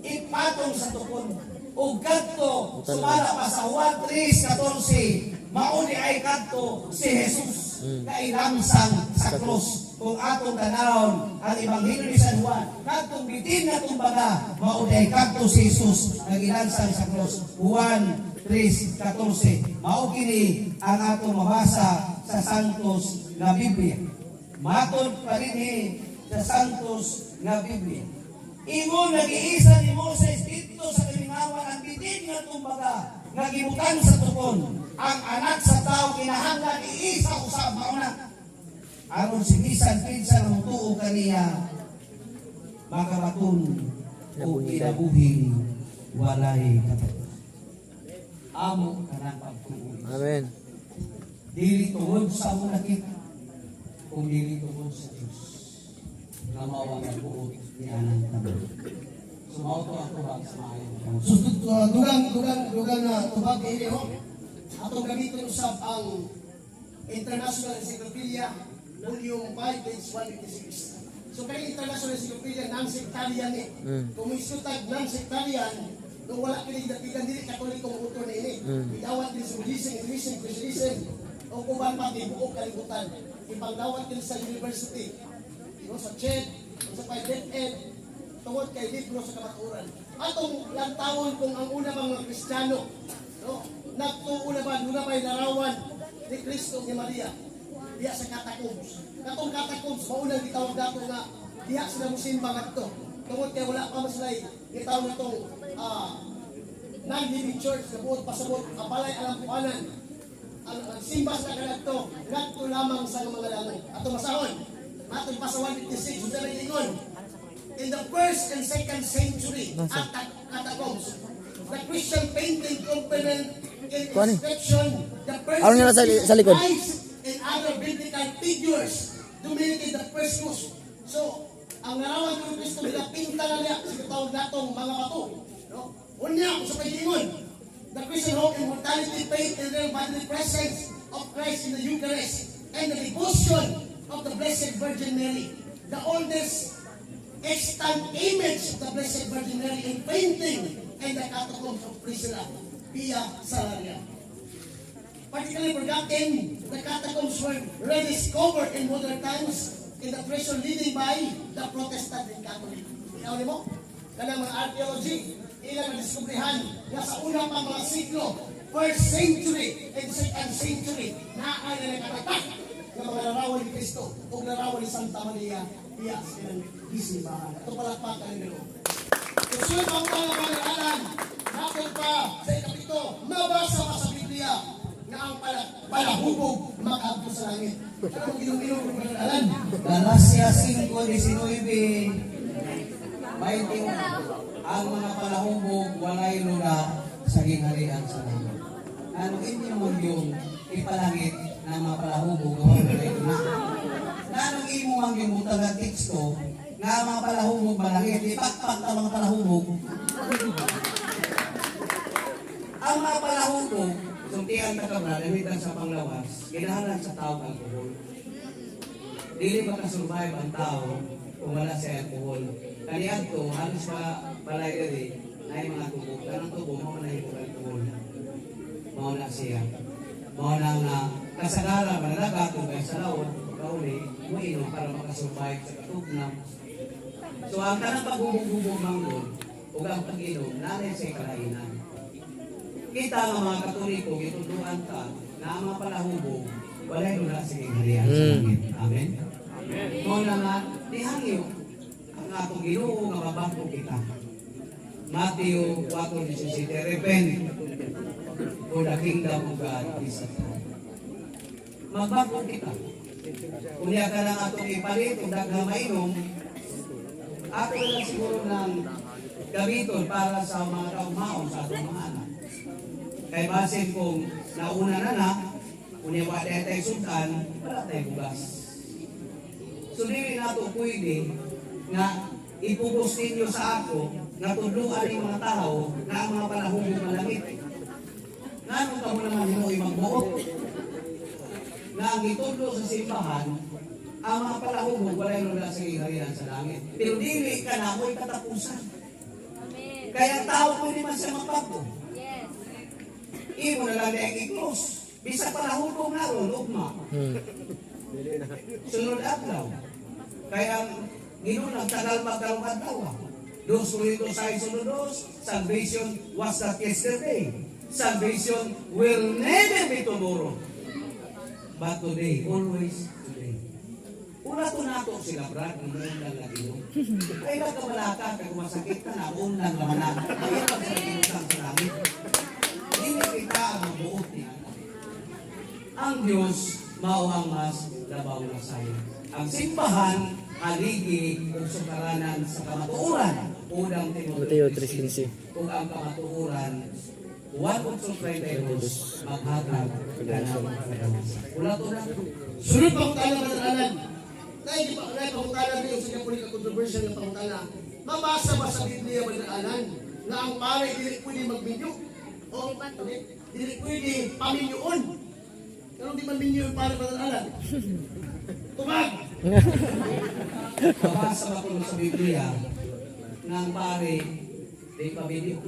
ipatong sa tukon. O kadto sumala pa sa Juan 3:14 mauni ay kadto si Jesus nga ilamsang sa krus. Kung atong tanawon ang Ebanghelyo ni San Juan kadtong bitin na tumbaga mauni ay kadto si Jesus nga ilansang sa krus. Juan 3:14 mao kini ang atong mabasa sa Santos nga Biblia. Matod pa rin sa Santos nga Biblia. Ingon nag-iisa ni Moses dito sa kalingawan ang bitin nga tumbaga nga gibutan sa tukon. Ang anak sa tao kinahanglan iisa usab mauna. Aron si bisan pinsa nga mutuo kaniya makabatun o kinabuhing walay katapusan. Amo kanang pagtuo. Amen. Dili tungod sa among nakita kung dili tungod sa Dios. Nga mao ang nagbuot ni anang tanan. Sumauto ako ba sa maayo? So, dugang na tubag ini ho. Atong gamiton usab ang International Encyclopedia Volume 5 page 156. So kay International Encyclopedia non-sectarian ni. Kung isutag non-sectarian, kung wala kini dapigan dili Katolikong author ni ini. Idawat din sa Buddhism, Hinduism, Christianism o kuban pa di buok kalibutan. Ipangdawat din sa university. No, sa CHED, sa PhilEd, tungod kay libro sa kamaturan. Atong lantawon kung ang una mga Kristiyano, no, nagtuuna ba larawan ni Kristo ni Maria diya sa catacombs. Katong catacombs maunang gitawag dato nga diya sila musimba ngadto. Tungod kay wala pa maslay gitawag natong non-living church na buot pasabot apalay alam puanan. Ang simba sa kanadto ngadto lamang sa mga langit. Ato masahon atong pasawan 56 sa ingon. In the first and second century at catacombs, the Christian painting complement in inscription the Ano nga sa likod? Christ and other biblical figures dominated the first cruise. So, ang narawan ko ng Kristo nila pinta na niya sa katawag natong mga bato. No? Unya, sa pag-ingon, the Christian hope in mortality, faith, and real bodily presence of Christ in the Eucharist and the devotion of the Blessed Virgin Mary, the oldest extant image of the Blessed Virgin Mary in painting and the catacombs of Priscilla via Salaria. Particularly forgotten, the catacombs were rediscovered in modern times in the pressure leading by the Protestant and Catholic. Inaw mo? Kanang mga archaeology, ilang na-discoveryhan na sa unang pang mga siglo, 1st century and 2nd century, na ay nakatatak ng mga larawan ni Cristo o larawan ni Santa Maria via silang isimbahan. Ito palakpakan nila. Susunod ang pangalaman, nakon pa sa ikapito, mabasa pa sa Biblia na ang palahubog makaabot sa langit. Anong inom-inom ng pagkakalan? Galacia 5:19 may ang mga palahubog walay lula sa gingharian sa langit. Ano inyo mo yung ipalangit na mga palahubog o mga na. Nanong imo ang gibutan ng teksto nga mga palahubog malaki, di pakpak ka mga palahubog. Ang mga palahubog, sumtian ka kabra, namitan sa panglawas, ginahalan sa tao ang alkohol. Dili makasurvive ang tao kung wala sa alkohol. Kaniyan to, halos pa balay diri, na yung mga tubo. Kanang tubo, mga manahipog alkohol. Mga na siya. Mga na nga, kasagaran, manalaga, kung kaya sa lawon, kauli, muinom para makasurvive sa katugnaw. So, ang kanang pagbubog-bubog manggol, o ang pag-inom, nanay sa kalainan. Kita nga mga katoliko, itutuan ka, na ang mga palahubog, walay nula sa kingharian sa langit. Amen? Kung na nga, nihangyo, ang atong Ginoo nga mabangko kita. Matthew 4:17, repent, for the kingdom of God is at hand. Magbangko kita. Kung niya ka lang atong ipalit, kung daghang mainom, ako lang siguro ng gamiton para sa mga kaumaon sa atong mga anak. Kaya basin kung nauna na, kung niya wala tayo sultan, wala tayo bugas. So, hindi nato pwede nga ipupos ninyo sa ako na tudluan ng mga tao na ang mga palahubog malangit. Nga ka mo naman mo magbuot na ang itudlo sa simbahan, ang mga palahubog wala yung nula sa kingharian sa langit. Pero dili ka na ako'y katapusan. Kaya ang tao pwede man siya magpagpo. Imo na lang na i-close. Bisa palahubog na ron, ugma. Sunod adlaw. Kaya Ginoo nagtagal magkaroon tawa. Dos Corintios 6:2, salvation was not yesterday. Salvation will never be tomorrow. But today, always today. Una to nato sila, Brad, ang unang lagino. Ay nagkamalaka, kaya masakit ka na, unang naman na. Kaya pagsakinutan sa langit. Hindi kita ang mabuot niya. Ang Diyos, mauang mas labaw na sayo. Ang simbahan, haligi kung sukaranan sa kamatuuran. Unang Timoteo 3:15. Kung ang kamatuuran, 1:32, maghatag ka ng kadawasan. Ulat-ulat. Sunod pangutana matanalan. Dahil di ba, pangutana rin yung sinapulik na controversial ng pangutana. Mabasa ba sa Biblia matanalan na ang pare dili pwede magbinyo? O dili pwede paminyoon? Anong di man minyo yung pare matanalan? Tumag! Mabasa ba kung sa Biblia ng pare, di pa video.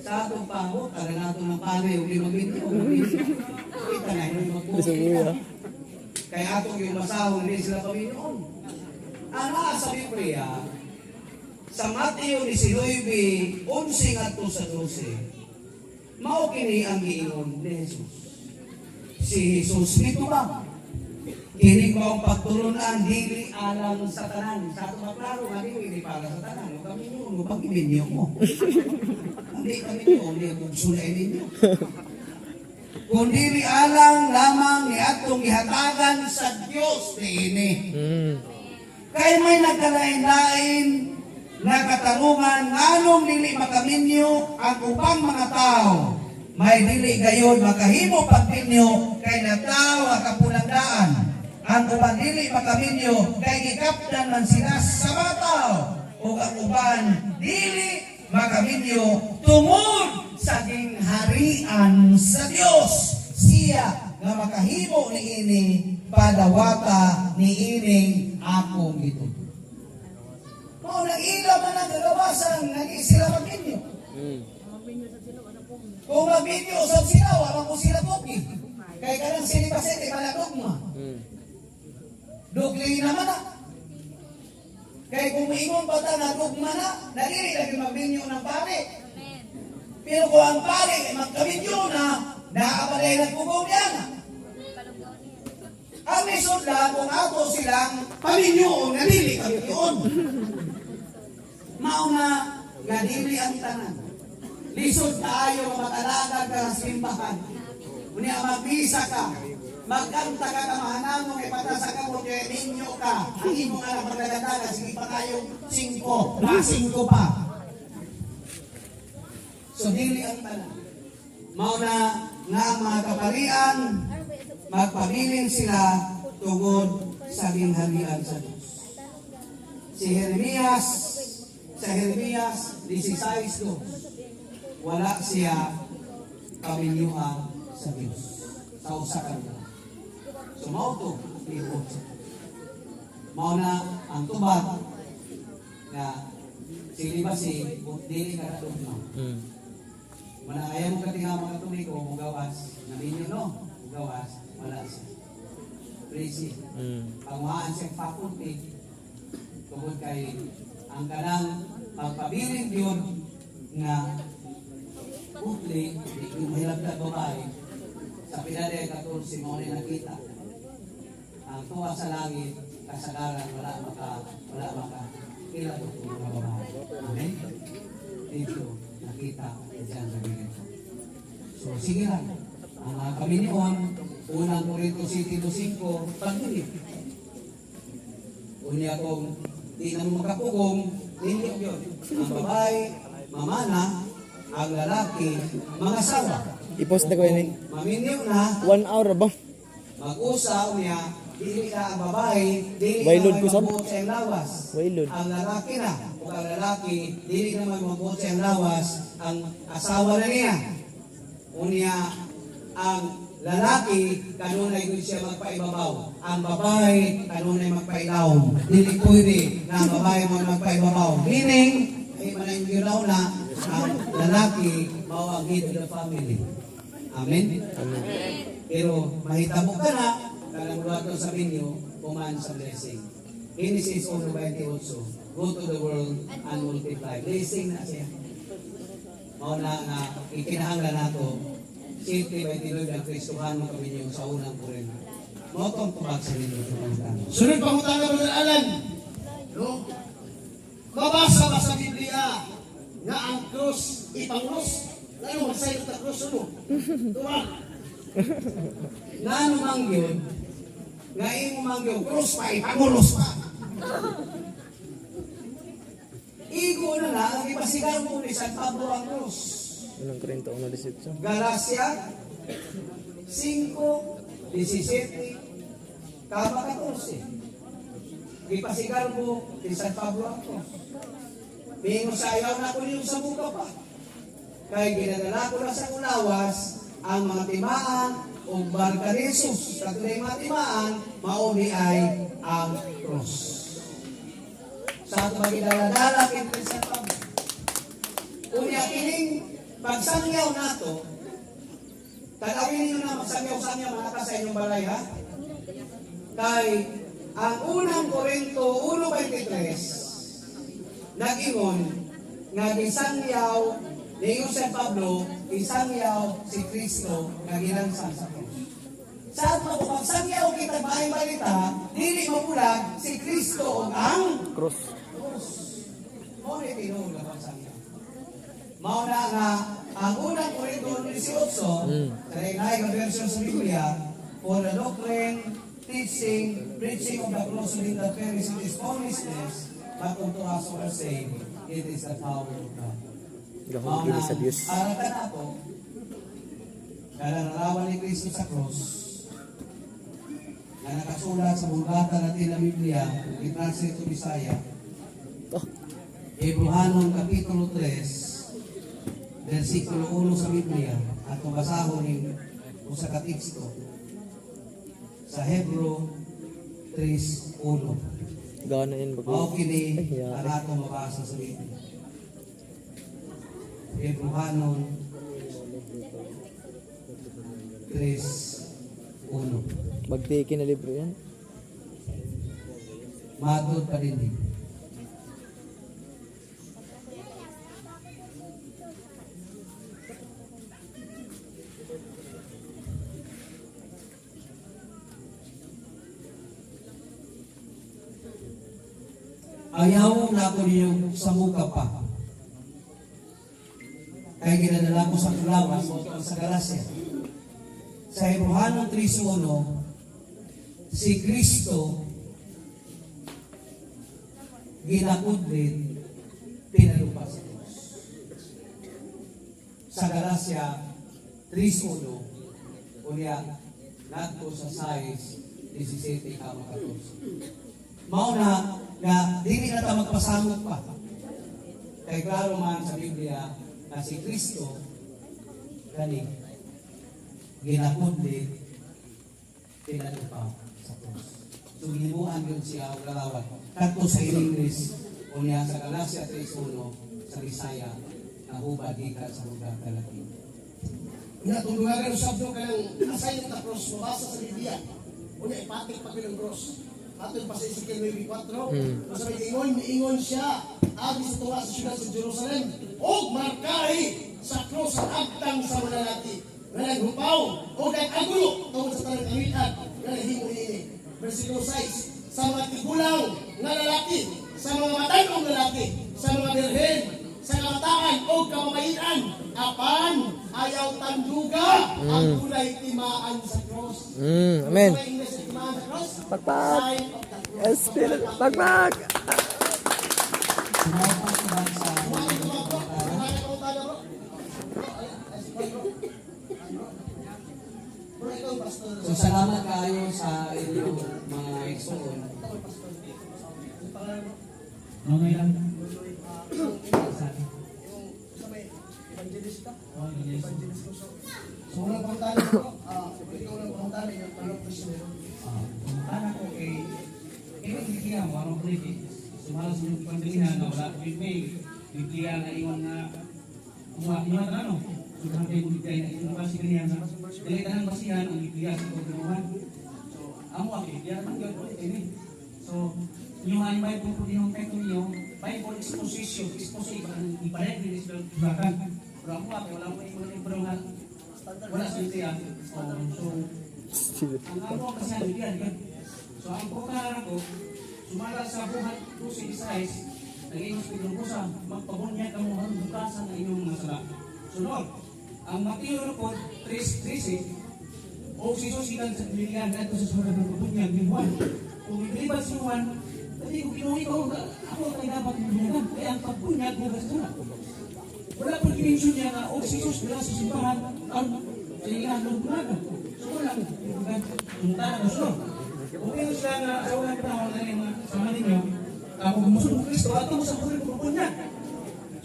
Sa atong pango, kada nato ng pare, hindi mag-video. Kita na, hindi mag-video. Kaya atong yung masahong, hindi sila paminoon. Ano sa Biblia, sa Mateo 19:11-12, mao kini ang giingon ni Jesus. Si Jesus nito ba? Kini ko ang pagtulunan, dili alam sa tanan. Sa itong maklaro, hindi para sa tanan. Kami nyo, pag-ibinyo mo. Hindi kami nyo, hindi kong sulay ninyo. Kung dili alang lamang ni atong ihatagan sa Diyos ni ini. Kaya may nagkalain-lain na katanungan, nganong dili makaminyo ang upang mga tao. May dili gayon makahimo pagpinyo kay nataw ang kapulandaan. Ang uban dili makaminyo kay gikaptan man sila sa bataw. O ang uban dili makaminyo tungod sa gingharian sa Dios. Siya nga makahimo ni ini padawata ni ining akong ito. Mao nag-ilaw man ang kagawasan nga sila maminyo. Kung maminyo sa sila, wala ko sila kopi. Kaya kanang sinipasete malagogma. Dugli naman na. Kaya kung maingon pa ta na dugma na, nadiri lagi magbinyo ng pare. Pero kung ang pare magkabinyo na, nakabalay nagpugong yan. Ang lisod lang kung ako silang paminyoon, nadiri kabinyoon. Mauna, nadiri ang tanan. Lisod tayo makalagad ka sa simbahan. Unya magbisa ka. Magkanta ka ka mahanamo kay patasa ka mo kay ninyo ka. Ang imong anak magdadala sige pa kayo 5, 5 pa. So dili ang tanan. Mao na nga ang mga kaparian magpabilin sila tungod sa gingharian sa Diyos. Si Jeremias, sa Jeremias 16:2, wala siya kaminyuhan sa Diyos. Sa usa ka lugar. So mao to, libot. Mao na ang tubag na sili ba si dili ka natugnaw. Wala ayaw mo katinga mga tubig o mugawas. Naminyo no, mugawas, wala siya. Crazy. Panguhaan siyang faculty tungkol kay ang kanang magpabiling yun nga putli, yung mahirap na babae, sa pinali 14 mo na nakita. Ang tuwa sa langit, kasagaran, wala maka kila ko kung mga babae. Amen? Dito, nakita dyan sa ganito. So, sige lang. Ang kami niyon, unang Corinto City 5, pagdilig. Unya kong di na mo makapugong, hindi yun. Ang babae, mamana, ang lalaki, mga asawa. I-post na ko yun eh. Maminyo na, 1 hour ba? mag-usaw niya, dili ka ang babae, dili Wailod ka ko, sab? magbuot sa iyang lawas. Wailod. Ang lalaki na, o ang lalaki, dili ka magbuot sa iyang lawas, ang asawa na niya. Unya, ang lalaki, kanunay ko siya magpaibabaw. Ang babae, kanunay magpailawom. Dili pwede na ang babae mo magpaibabaw. Meaning, ay manayong na, ang lalaki, mao ang head of the family. Amen? Amen. Pero mahitabo ka na, kanang luwato sa inyo, puman sa blessing. Genesis 1:28, go to the world and multiply. Blessing na siya. Mao na nga, ikinahanglan nato, safety by Lord ang Kristohan mo kami niyo sa unang purin. Mao tong tubag sa inyo sa pangutana. Sunod pangutana, Brother Alan. No? Mabasa ba sa Biblia nga ang krus ipanglos? Ngayon, magsayot na krus ano? Tuwa. Nga namang yun, nga imo mangyong cross pa, ipangulos pa. Igo na na, ang ipasigaw mo ni San Pablo ang cross. Unang Corinto 1:18. Galacia 5:17 Kaba 14. Ipasigaw mo ni San Pablo ang cross. Mingo sa ayaw na ko niyo sa buka pa. Kay ginadala ko na sa ulawas ang mga timaan o barka ni Jesus. Sa tunay mga timaan, mauni ay ang cross. Sa ato magdala-dala kay San Pablo. Unya kining pagsangyaw nato, tanawin niyo na magsangyaw-sangyaw mga ka sa inyong balay ha. Kay ang unang Corinto 1:23 nag-ingon nga gisangyaw ni San Pablo, isangyaw si Kristo nga ginansan sa cross. Sa ato pagsangyaw kita maayong balita, dili mabulag si Kristo ang Cross. Mao ni tinuod ang pagsangyaw. Mao na nga ang unang Corinto 18, kaya nga version sa Biblia, for the doctrine, teaching, preaching of the cross within the perish of his foolishness, but unto us who are saved, it is the power of God. Gahong kini sa Dios. Aratan ako, nalarawan ni Kristo sa cross, na nakasulat sa bulgatan natin na Biblia, i-translate to Bisaya, Oh, Hebrehanon Kapitulo 3, versikulo 1 sa Biblia, at kung basahon yung usa ka teksto sa Hebrew 3:1. gana yun bago. Mao kini Ay, yari. ang atong mabasa sa Biblia. Hebrehanon 3:1. Magtiki na libro yan. Matod pa din din. Ayaw na ko ninyo sa muka pa. Kaya ginadala ko sa Kulawas o sa Galacia. Sa Hebrehanon 3:1, si Kristo ginakudlit, pinalupa sa Diyos. Sa Galacia 3:1, unya, nadto sa size 17 ka 14. Mao na nga dili na ta magpasamot pa. Kay klaro man sa Biblia na si Kristo kani ginakudli pinatupaw sa krus. So ginibuan yun siya og lawat. Kadto sa English unya sa Galacia 3:1 sa Bisaya nahubad gikan sa lugar kalaki. Nga, kung dumagan ang sabdo ka ng assign na cross, mabasa sa Biblia. Una, ipatik pa ng cross. Ato pa sa Ezekiel 9:4. Basta may ingon siya, agi sa tuwa sa siyudad sa Jerusalem, o markahi sa cross ang agtang sa mga lalaki. Nga naghupaw, o nag-agulo, tungkol sa tanang kamitan, nga naghimo ini. Versikulo 6, sa mga tigulang na lalaki, sa mga matanong lalaki, sa mga birhen, sa kamataan o kamamahian, apan ayaw tanduga ang tunay timaan sa cross. Amen. Ano ang English na timaan sa cross? Pakpak. Sign of the cross. Yes, Spirit. Pakpak. Sumapak ba sa So salamat kayo sa inyong mga igsoon. Okay lang. So, unang pangtali ko, pwede ko unang pangtali yung tanong prisionero. Para ko Biblia mo, anong kliki? Sumalas yung pangdilihan na wala Biblia na iwan na iwan na ano? Sudah kayo Biblia na iwan basi kaniya sa dilihan basihan ang Biblia sa pagkakuhan. So, amo ang Biblia ang gagawin ini. So, yung hanyay po po yung teto niyo, Bible exposition, ang ipalag din sa bakan. Pero ako wala mo yung libro nga wala sa Biblia. So, ang amo kasi ang Biblia, so ang pagkakaroon ko, sumala sa buhat ko si Isais, naging hospital ko sa magpabunyag ang mga bukasan ng inyong mga sala. Sunod, ang Mateo po, 3:13, o si Jesus ilan sa pilihan na ito sa sumunod ng pabunyag ni Juan. Kung ibilibat si Juan, hindi ko kinuhi ko, ako tayo dapat mabunyagan. Kaya ang pagbunyag mo sa sumunod. Wala po dimensyon niya na, o si Jesus wala sa simbahan, ang pilihan ng bunagan. So wala po, punta na sunod. Kung ito sila na sa unang panahon na yung sama ninyo, ako gumusod ng Kristo, ato mo sa kulit ko niya.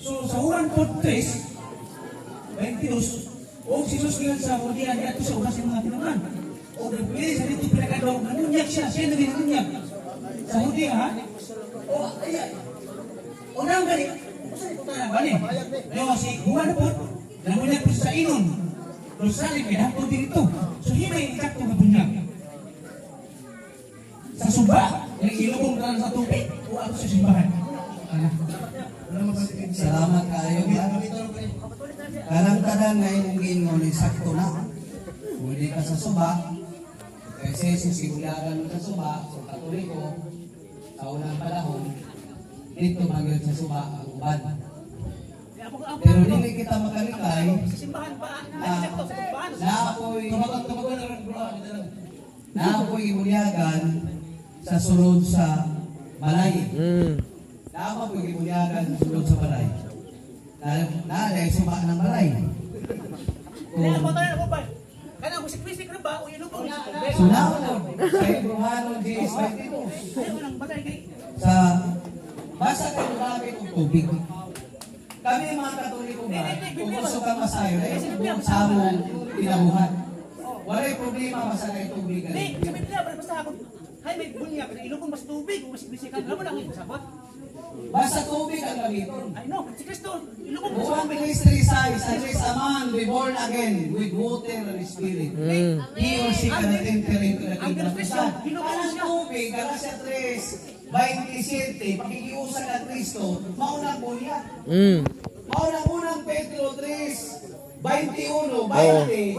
So sa Juan 4:22, o si Jesus kilan sa Judian, ato sa ulas ng mga tinangan. O nagpili sa dito pinagadaw, nanunyak siya na nanunyak. Sa Judia, ha? O ayan. O nang galing, saan ito tayo bali? Ngayon si Juan po, nanunyak po sa inon. Rosalim, pinahapon din ito. So himay ikakto na bunyag. Sa sumba, yung ilubong ka lang sa tubig, o ako sa simbahan. Salamat kayo. Kadang-kadang ngayon gingon ni sakto na. Muli ka sa suba. Kasi sisibuyagan mo sa suba, sa Katoliko, sa unang panahon, dito magyod sa suba ang uban. Pero hindi kita makalikay na ako'y ibulyagan sa sulod sa balay. Na ako'y ibulyagan sa sulod sa balay. Na dahil suba ng balay. Sunahon sa Hebreano 10:22. Sa basa kayo gamit ng tubig. Kami mga Katoliko ba, kung gusto kang masayo, ay sa among pinabuhat. Wala'y problema basa kayo tubig. Hindi, sa Biblia, basta ako, hay may bunyag, ilubong mas tubig, mas bisikan, alam mo lang yung sabot. Basta tubig ang gamiton. I know, si Kristo, ilubong mas Buwan tubig. ministry size, unless a man be born again with water and spirit. He or she cannot enter into the kingdom of God. Ang tubig, Galacia 3:27, pakikiusan ng Kristo, maunang bunyag. Maunang Pedro 3:21, 20,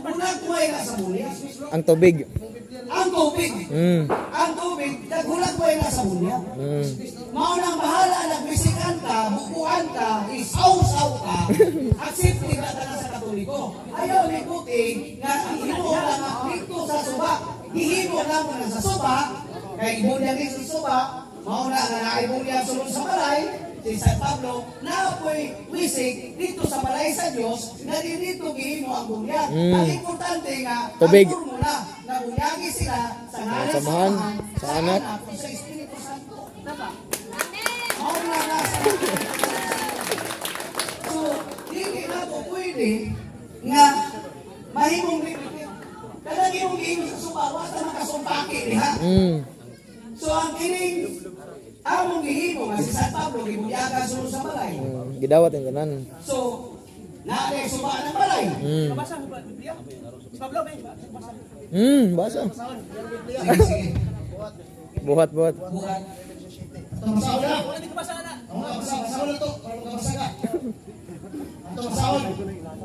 unang tuway na sa bunyag. Ang tubig. Ang tubig. Ang tubig, naghulat mo yung nasa bunyag. Maunang bahala, nagbisikan ka, bukuan ka, isaw-saw ka, accepting na ka na sa Katoliko. Ayaw ni Puti, nga ihimo lang dito sa suba. Ihimo lang mo na sa suba, kaya ibunyagin sa suba, mauna nga naibunyag sulod sa balay, si San Pablo, na ako'y wisig dito sa balay sa Diyos, na dito gihimo ang bunyag. Ang importante nga, Tubig. ang turmo na, bunyagi sila sa ngalan Samahan, sa anak. at sa Espiritu Santo. Mao na nasa. So, hindi na po pwede nga mahimong repeat. Kada imong giingos sa subawa sa makasumpaki diha. So ang kining among gihimo nga si San Pablo gibunyaga sulod sa balay. Gidawat yung tanan. So, naay suba ng balay. Mabasa mo ba Biblia? Si Pablo ba? Basa. Basa. Sige, sige. Buhat. Buhat. Ito masahol na. Wala din ko basa na. Ako nga, masahol na to. Para magkabasa ka. Ito masahol.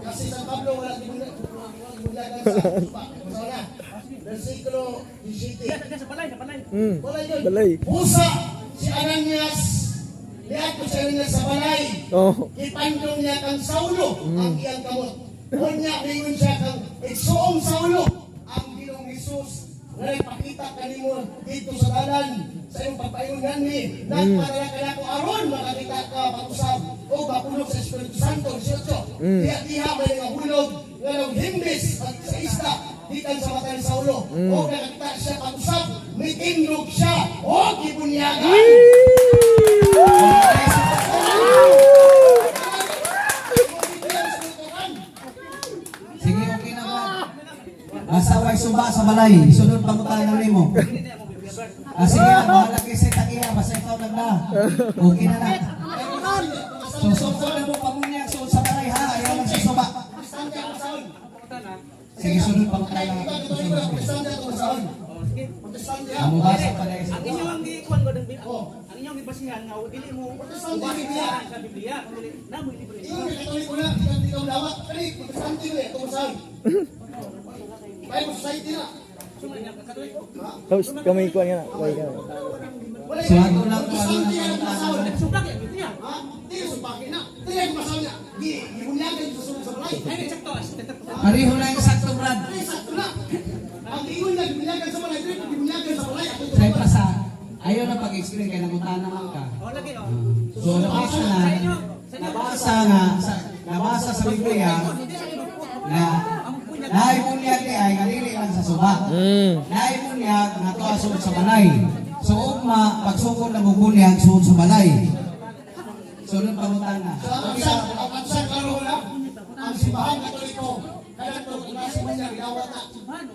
Kasi San Pablo, wala gibunyagan sa lupa. Masahol na. Versikulo 17. Diyan sa balay, sa balay. Wala yun. Balay. Usa si Ananias. Lihat ko sa Ananias sa balay. Oh. Ipandong niya kang Saulo ang iyang kamot. Unya, mingon siya kang igsoong Saulo. Ang Ginoong Hesus na ipakita kanimo dito sa dalan sa iyong pagpaingon ni nagpadala ka na ko aron makakita ka pag-usab o mapulog sa Espiritu Santo 18. Diha may nahulog nga naghimbis sa isla dikan sa mata ni Saulo. O nakakita siya pag-usab, may tindog siya o gibunyagan. Sige, okay na ba? Asaway suba sa balay. Sunod pa ko tayo ng limo. Sige na, bahala kayo sa takiya. Basta ikaw nagla. Okay na na. So, sunod mo pamunyag sunod sa balay ha. Ayaw lang sa suba. Sige, sunod pa ko tayo ng Amo basa pa dahil sa Ang inyong ang gikuan ko ng ang inyong ibasihan nga dili mo Biblia sa Biblia kundi na mo libre. Iyon ay katoliko na, hindi ka dawat. Kani, protestante mo eh, ito masahol. Bible society na. Sumay na katoliko. Tapos kami kuan nga. Wala So, ato lang kung ano protestante yan ang masahol. Subak ya Biblia. Ha? Hindi ka sumpakin na. Hindi ka masahol niya. Gibunyagan sa sunod sa balay. Ay ni sakto as tetap. Pareho na yung sakto, Brad. Ay, sakto na. Ang ingon niya, gibunyagan sa balay. Gibunyagan sa balay. Ako ito Say sa pa sa, ayaw na pag-explain kaya naguntahan naman ka. O lagi o. So, nabasa na, nabasa sa Biblia na naibunyag ni ay kanili lang sa suba. Naibunyag na to asunod sa balay. So, ugma, pagsukod na bubunyag sunod sa balay. Sunod pangutan na. ang kansan karoon na. Ang simbahan katoliko. Kaya ito, klase mo niya, gawat na.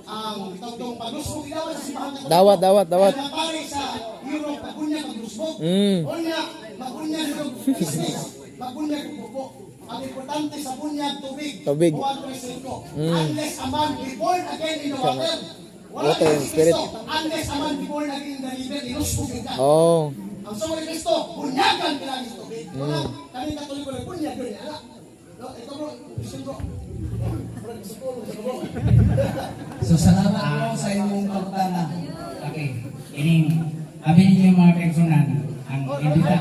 Ang itong paglusbog, gawat sa simbahan katoliko. Dawat. Kaya pare sa Europe, magunyag paglusbog. O niya, magunyag yung business. Magunyag yung buko. Ang importante sa bunyag, tubig. Tubig. Buwan presento. Unless a man be born again in the water. Wala Water and kang spirit. Kristo. Unless a man be born again in the river, ilusbog ka. Oh. Ang sama ni Kristo, bunyagan ka lang ito. Wala, kami katoliko na bunyag yun. Ala. No, ito bro, Christian bro. Bro, psikolo, bro. So, salamat po sa inyong pagtana. Okay. Ining abi ninyo mga kaigsunan ang imbita.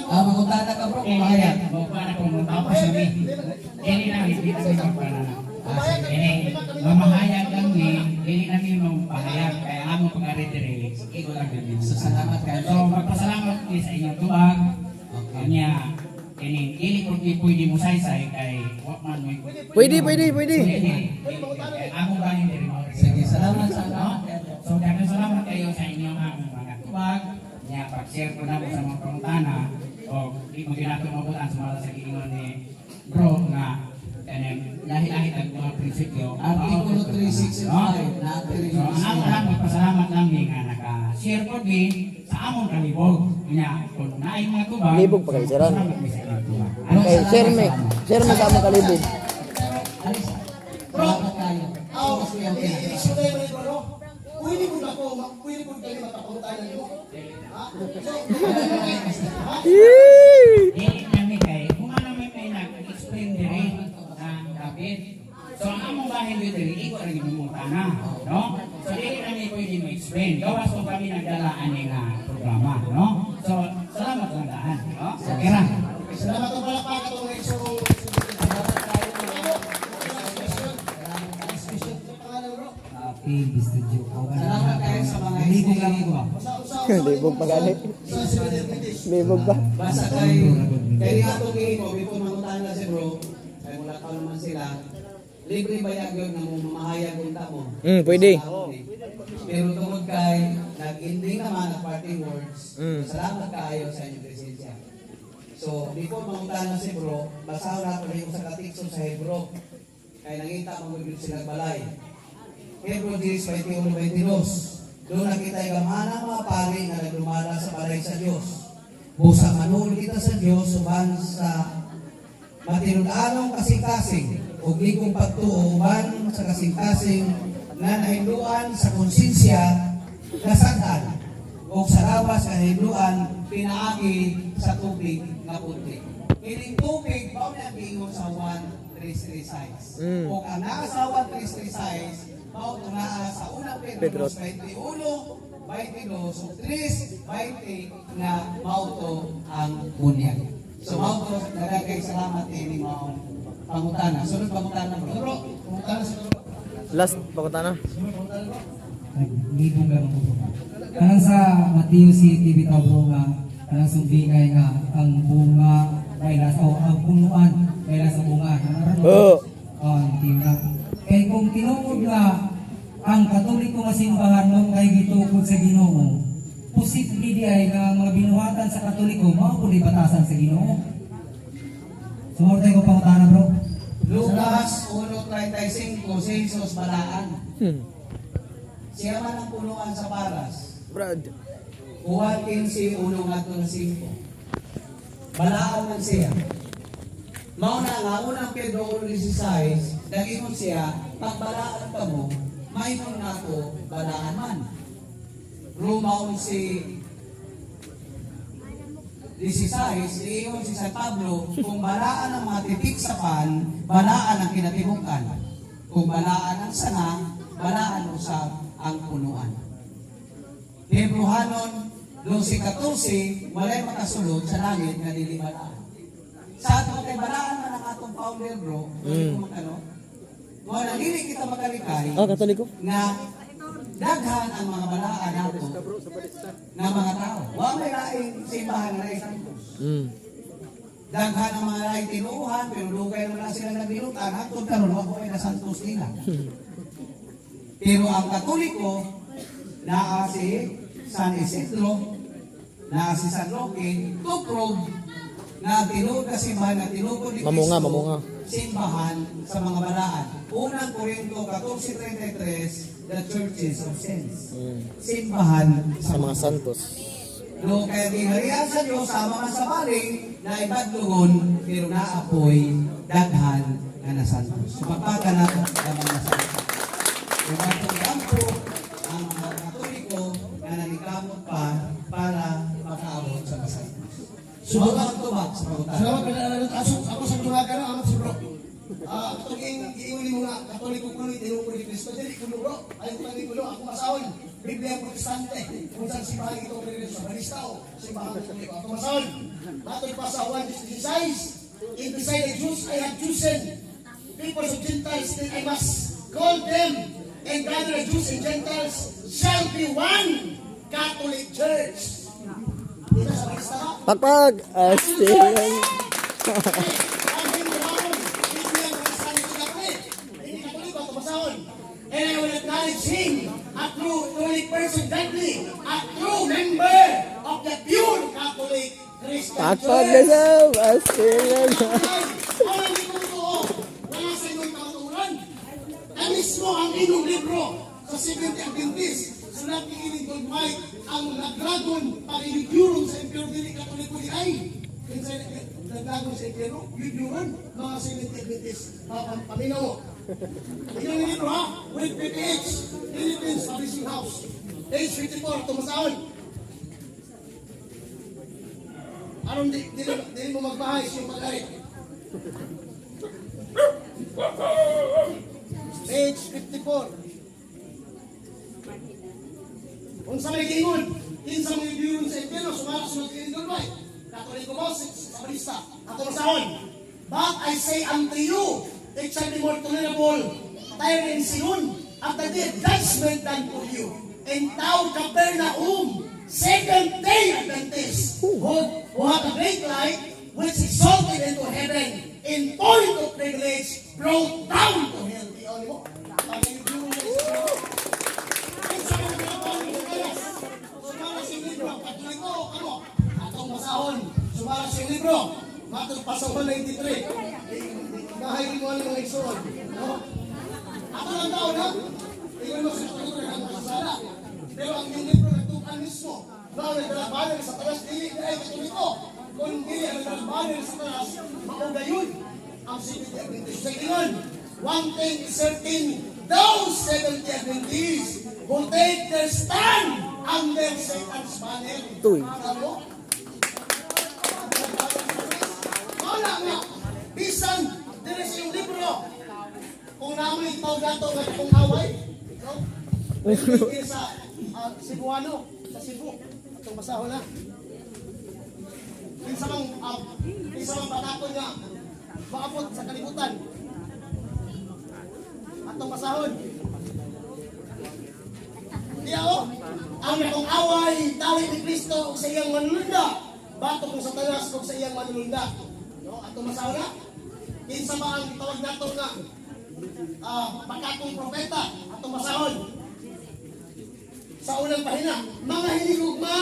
Magutana ka bro, kumahaya. Mo para ko mo tapos kami. Ini na imbita sa para. Ini mamahayag kami, ini kami mamahayag kaya amo pag-ari diri. Iko lang kami. So, salamat kayo. So magpasalamat kami sa inyong tuwag. Kanya ini ko pwede mo saysay kay wa man mo. Pwede. Amo ba diri mo? Sige, salamat sa No? So, daghang salamat kayo sa inyong mga tubag. Nya pag-share ko na po sa mga pangutana o di mo ginato mabutan sa mga sa giingon ni bro nga kaning lahi-lahi ang mga prinsipyo. Artikulo 365 na So, ang lang magpasalamat lang ni nga naka-share ko din sa among kalibog. Nya kung naay mga tubag. Kalibog pa kayo, siran. salamat mi sa inyong tubag. Okay, share me sa among kalibog. Salamat kayo. Isulay mo ito, no? Pwede po na po, pwede po kayo makapangutan nyo. Ha? Dili nami kay kung ano may nag-explain diri ang David. So ang among bahin diri iko ra gid tana, no? So dili nami pwede mo explain. Gawas ko kami nagdala ani nga programa, no? So salamat lang daan, no? So kira. Salamat ang palakpak at ang exo. Salamat kayo sa mga istiligod. Libog pa gani. Libog ba? Basta kayo, kaya nga itong mo, before mangutan na si bro, kaya mula pa naman sila, libre bayag yun na mamahayag unta mo. Pwede. Pero tungod kay nag-ending naman ang parting words, salamat kaayo sa inyong presensya. So, before mangutana si bro, basahan natin yung sa katikso sa Hebro. Kaya nangita magiging silang balay. Hebro 10:21-22. Doon nakita yung gamana mga pari na nagdumala sa balay sa Diyos. Busa manul kita sa Diyos, suban sa matinunanong kasing-kasing, o ligong pagtuo, uban sa kasing-kasing, na nahinduan sa konsensya, kasagan, o sa labas kahinduan, pinaagi sa tubig na puti. Kining tubig, bawal na gingon sa 1:3:3 O ang nasa 1:3:3 bawal na sa unang Pedro 21:22 o 3:20 na mauto ang bunyag. So mauto, nagagay salamat ini mga pangutana. Sunod pangutana bro. Bro, pumunta na sa bro. Last pangutana. Libong lang po. Kanang sa Mateo City bitaw bro nga kanang sumbingay nga ang bunga may nasa o ang punuan may nasa bunga. Oo. Tingnan. Kay kung tinuod nga ang Katoliko nga simbahan mong kay gitukod sa Ginoo, posible di ay nga mga binuhatan sa Katoliko mao pud batasan sa Ginoo. Sumurtay ko pangutana bro. Lucas 1:35, si Jesus balaan. Siya man ang punuan sa paras. Brad. Juan 15:1-5. Balaan man siya. Mauna nga, unang Pedro 1:16, nagingon siya, pagbalaan ka mo, mayroon nga ako balaan man. Roma 11:16, niingon si San Pablo, kung balaan ang mga titik sa pan, balaan ang kinatibukan. Kung balaan ang sana, balaan usab ang punuan. Hebrohanon 12:14, walay makasulod sa langit nga dili balaan. Sa ato kay balaan man ang atong founder bro, mo nagili kita makalikay. Katoliko. Na daghan ang mga balaan nato na mga tao. Wa may laing simbahan na santos. Daghan ang mga laing tinuuhan, pero dugay naman na sila nagbinutan. Hangtod karon wa ko ay nasantos nila. Pero ang Katoliko, naa si San Isidro, naa si San Roque, to prove na tinuod ka simbahan, na tinuod ni Cristo, simbahan sa mga balaan. Unang Korinto 14:33, the churches of saints. Simbahan Sa mga santos. no, kaya ginharian sa Diyos, sama man sa baling, na ibadlugon, pero naapoy, daghan, nga nasantos. So, pagpaka na ang mga nasantos. Kung atong dampo, ang mga Katoliko, na nalikamot pa, para makaabot sa nasantos. Subukan tubak sa pagutana. Salamat pinaalalot. Ako sa tulaga na, amat si bro. Itong iuli mo nga, Katoliko kulo, tinukul ni Cristo. Dili kulo bro, ayaw ko kami kulo, ako masawin. Biblia Protestante, kung saan simbahan ito pinili sa Balistao, simbahan Katoliko. Ako masawin. Nato'y pa sa 1:16, in beside the Jews, I have chosen people of Gentiles, then I must call them, and gather the Jews and Gentiles shall be one Catholic Church. Dito sa Balistao. Pagpag. Still. And I will acknowledge him a true Catholic person, godly, a true member of the pure Catholic Christian Pagpag na Church. daw. Still. Wala hindi ko totoo. Wala sa inyong kauturan. Na mismo ang inyong libro sa 70 Adventist. Sulat ni Ining Dogmay ang naglagon pag-iligurong sa Impero Dili Katoliko di ay. Naglagon sa Impero, yuduron mga 70 Adventist. Paminaw mo. Inyong libro ha, with PPH, Philippines Publishing House. Page 54, tumasahon. Anong di mo magbahay yung pag-arit? Page 54. Kung sa may gingon, kinsa mo yung biyuron sa impyerno, sumakas mo sa Indolway. Katoliko mo, sa balista. Ako masahon. But I say unto you, it shall be more tolerable, Tyre and Sidon, after the judgment done for you. And thou, Capernaum, Seventh-day Adventist, who have a great light, which exalted into heaven, in point of privilege, brought down to hell. Di mo? Ang yung biyuron sa Indolway. libro. Matthew Pasok 93. Bahay mo ang mga isuon. No? Ako lang daw na. Tingnan mo sa kultura ng masasala. Pero ang yung libro nagtukan mismo. Now, nagdalabanan sa talas, dili na ay katoliko. Kung dili ang nagdalabanan sa talas, maugayon ang Seventh Adventist. Sa ingon, one thing is certain, those Seventh Adventists who take their stand under Satan's banner. Tuy. Ano? Wala nga. Bisan, dili sa yung libro. Kung namin itaw gato nga kung away, no? Pwede sa Cebuano, sa Cebu. Itong masahon na. Kinsa mang patakon nga maabot sa kalibutan. Atong masahon. Diya o, ang itong away, tawid ni Kristo o sa iyang manulunda. Bato kung sa talas o sa iyang manulunda. No? Atong masahon na. Kinsa ba ang tawag nato nga pakatong propeta. Atong masahon. Sa unang pahina, mga hinigugma,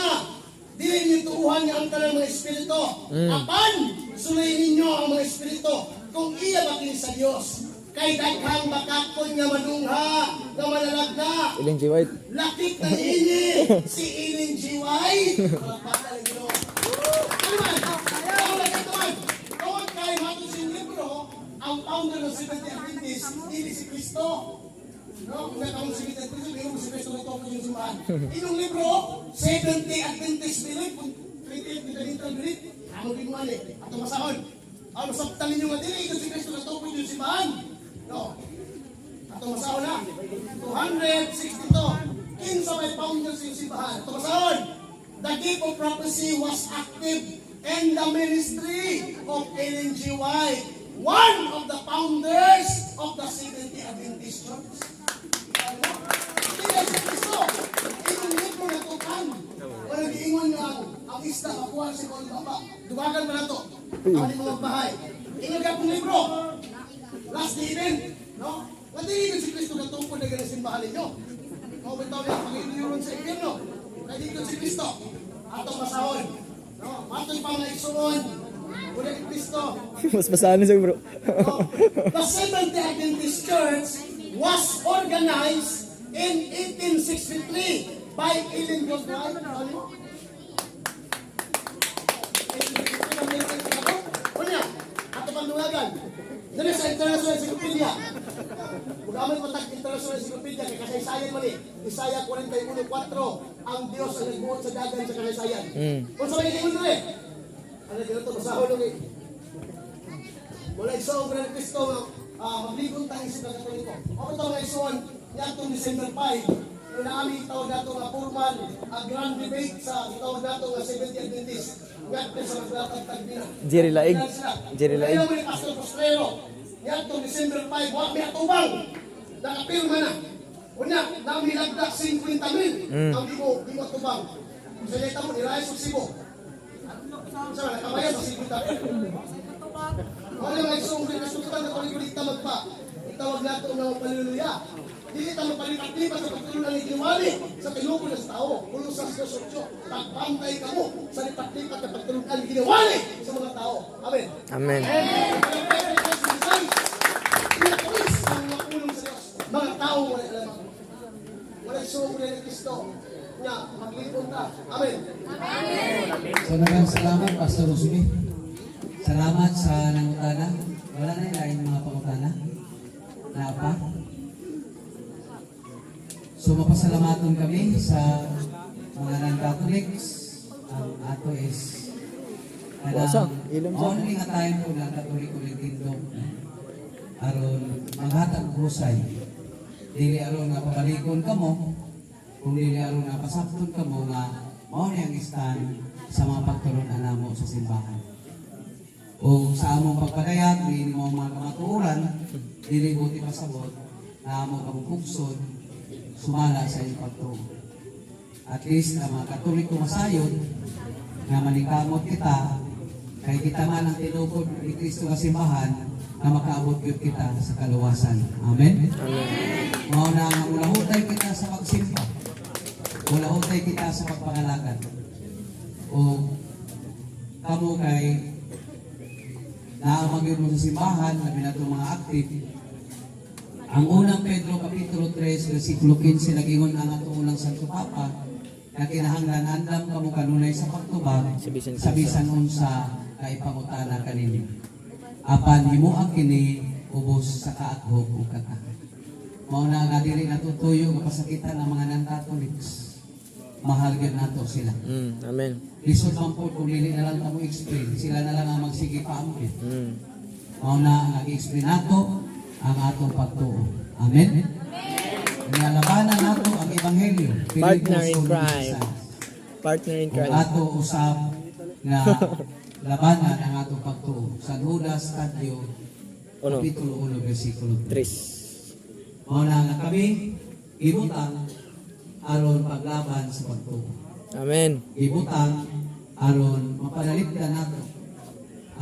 dili niyo tuuhan niya ang tanang mga espiritu. Apan, sulayin ninyo ang mga espiritu kung iya bakin sa Diyos. Kay daghang bakakon nga manungha, nga malalagna. Ellen G. White. Lakit na ini, si Ellen G. White. Ano man? Ako lang ito man. Kung kay matong sa libro, ang founder ng Seventh Adventist, dili si Kristo. No, kung nakawang si Peter Cristo, mayroon mo si Cristo na ito ang kanyang simbahan. Inong libro, 70 Adventist Belief, 28 Fundamental Belief, ano din mo ali, at masahon. Ang masabtan ninyo nga dili, ito si Cristo na ito ang kanyang simbahan. No, at masahon na, 262, kinsa may founder sa iyong simbahan, at masahon. The gift of prophecy was active in the ministry of Ellen G. White, one of the founders of the Seventh Adventist Church. Kaya si Kristo, itong libro na tukan. Walang giingon nga ang isda, kapuha si Kong Baba. Dumagan mo na ito. Ang mga bahay. Ingon ka pong libro. Last event. No? Nandito si Kristo na tungkol na ganang simbahan ninyo. O, bitaw niya, pag-inuyon sa impyerno. Nandito si Kristo. Atong masahon. No? Matong pang naigsuon. Wala ni Kristo. Mas basahan na siya, bro. The Seventh Adventist Church was organized in 1863 by Ellen G. White. Kunya, ato panduwagan. Dali sa International Encyclopedia. Bugamit mo tag International Encyclopedia kay kasaysayan mo ni Isaiah 41:4 ang Dios ang nagbuot sa dagan sa kasaysayan. Kung sa may ingon rin. Ano dito masahon ni wala isong Grand Cristo magligon tayo sa Katoliko. Ako ito nga isuon niyatong December 5 yung naaming tawag nato nga formal grand debate sa tawag nato nga Seventh Adventist niyatong sa naglatag na Jerry Laig. Jerry Laig. Ayaw mo yung Pastor Postrero niyatong December 5 wak may atubang nakapirma na una naaming lagdak 50,000 ang di mo atubang sa leta mo nirayas sa Cebu sa nakabayan sa 50,000 wala nga isong kasutan na kulikulita magpa. Itawag nato ng paluluya. Dili ta magpalipat-lipat sa pagtulungan ni Diwali sa tinukod ng tao. Ulo sa sosyo. Tagbantay ka mo sa lipat-lipat na pagtulungan ni Diwali sa mga tao. Amen. Amen. Ang makulong sa Diyos. Mga tao wala alam. Wala isong ni Kristo. Nga, maglipon ka. Amen. So maraming salamat, Pastor Rusby. Salamat sa nangutana. Wala na yung lain mga pangutana. Na pa. So mapasalamaton kami sa mga non-Catholics. Ang ato is Wasa, ilam sa only nga time po na Katoliko ulit tindog. Aron maghatag husay. Dili aron nga pabalikon ka mo. Kung dili aron nga pasakton ka mo nga mao ni ang stand sa mga pagturunan namo sa simbahan. O sa among pagpadayag, dili mo mga kamatuoran, dili buti pasabot, na among kamukugson, sumala sa iyong pagtuo. At least, ang mga Katoliko masayod, na manikamot kita, kay kita man ang tinukod ni Kristo nga simbahan, na makaabot yun kita sa kaluwasan. Amen? Mao na ulahutay kita sa pagsimba. Ulahutay kita sa pagpangalagad. O kamo kay naamagin mo sa simbahan, labi na itong mga active. Ang unang Pedro Kapitulo 3, versikulo 15, nagingon ang atong unang Santo Papa, na kinahanglan andam kamo kanunay sa pagtubag, sa bisan unsa na ipangutana kaninyo. Apan himuang kini ubos sa kaaghog ug kataka. Mao na nga dili natutuyo nga pasakitan ang mga non-Catholics. Mahal gyud nato sila. Amen. Lisod man po kung dili na lang kamo explain, sila na lang ang magsige paampi. Mao na nag-explain nato ang atong pagtuo. Amen. Nilalabanan nato ang ebanghelyo. Partner in Pilipos crime. 1:6. Partner in Kung crime. ato usab na labanan ang atong pagtuo. Sa Judas Tadio, Uno. Kapitulo 1, versikulo 3. 3. Mao na nga kami ibutang aron paglaban sa pagtuo. Amen. Ibutang aron mapanaligtan nato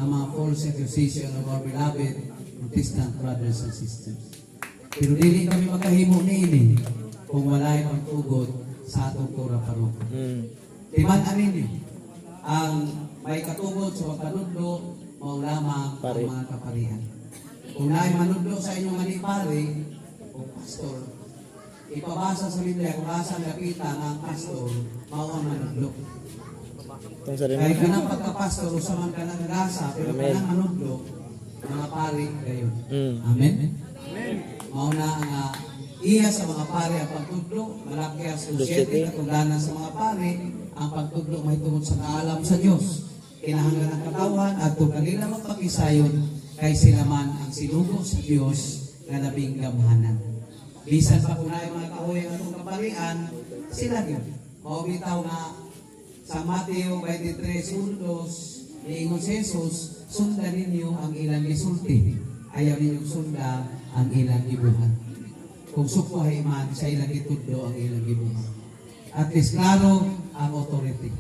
ang mga false accusation of our beloved Protestant brothers and sisters. Pero dili kami makahimo niini kung walay pagtugot sa atong tura paroko. Timan-an ninyo, ang may katugod sa pagpanudlo mao lamang ang Pare. mga kaparihan. Kung naay manudlo sa inyong manipari o pastor, ipabasa sa Biblia kung asa nakita nga ang pastor mao ang manudlo. Itong sa rin. Kaya kanang pagka-pastor usaman ka ng gasa, pero Amen. kanang manudlo mga pari kayo. Mm. Amen. Mao na ang iya sa mga pari ang pagtudlo, malaki ang susyete katungdanan sa mga pari, ang pagtudlo may tungod sa kaalam sa Dios. Kinahanglan ang katawan at kung kanila magpakisayon kay sila man ang sinugo sa Dios nga labing gamhanan. Bisan pa kung naay mga kahoy ang atong kaparian, sila gyud. Mao bitaw nga sa Mateo 23:1 niingon si Jesus, sundan ninyo ang ilang gisulti. Ayaw ninyong sunda ang ilang gibuhat. Kung sukwahay man sa ilang itudlo ang ilang gibuhat. At least klaro ang authority.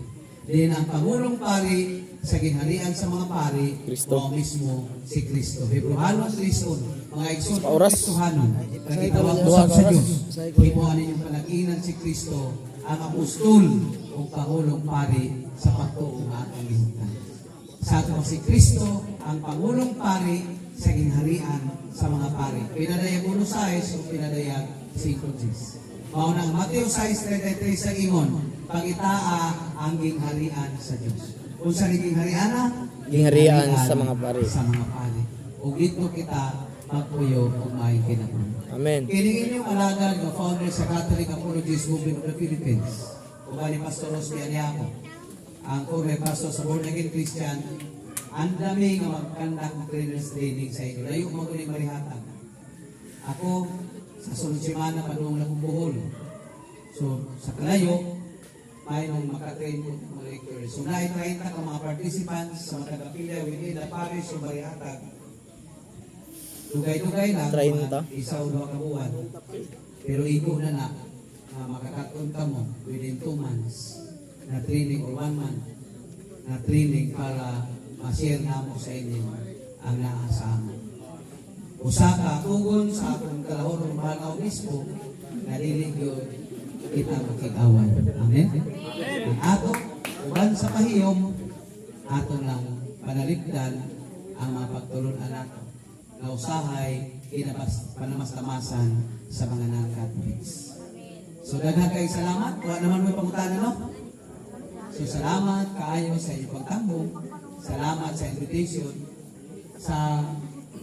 Din ang Pangulong Pari sa ginharian sa mga pari, Kristo. o mismo si Kristo. Hebrehanon 3:1, mga igsoon Oras. Kristohanon, nagitawag usab sa Dios. Himuan ninyong palaginan si Kristo, ang apostol o Pangulong Pari sa pagtuo nga atong gihutan. Sa ato si Kristo ang Pangulong Pari sa ginharian sa mga pari. Pinadayag 1:6 o pinadayag 5:10. Mao nang Mateo 6:33 sa ingon, pangitaa ang gingharian sa Dios. Kung sa gingharian na, Gingharian sa mga pari. Sa mga pari. Ug dito kita magpuyo ug maayong kinabuhi. Amen. Kining inyong alagad nga founder sa Catholic Apologist Movement of the Philippines. Ug ni Pastor Rosby Aliaco, ang former pastor sa Born Again Christian. Ang dami nga magkandak ng trainers training sa inyo. Layo mo ko ni Marihatag. Ako, sa sunod semana, padung na Bohol. So, sa kalayo, may nung makatrain ko mga lecturers. So, naitrakita ka mga participants sa mga taga-pilya within the parish o Marihatag. Dugay-dugay lang, 30. mga isa o 2 kabuan. Pero iko na makakatunta mo within 2 months na training or 1 month na training para ma-share na mo sa inyo ang naasahan. Usa ka tugon sa atong kalahon ng banaw mismo na dili gyud kita makig-awan. Amen? Ang ato uban sa pahiyom ato lang panalipdan ang mga pagtulon nato na usahay panamastamasan sa mga non-Catholics. So daghan kay salamat. Wala naman may pangutana, no? So salamat kaayo sa inyong pagtambong. Salamat sa invitation sa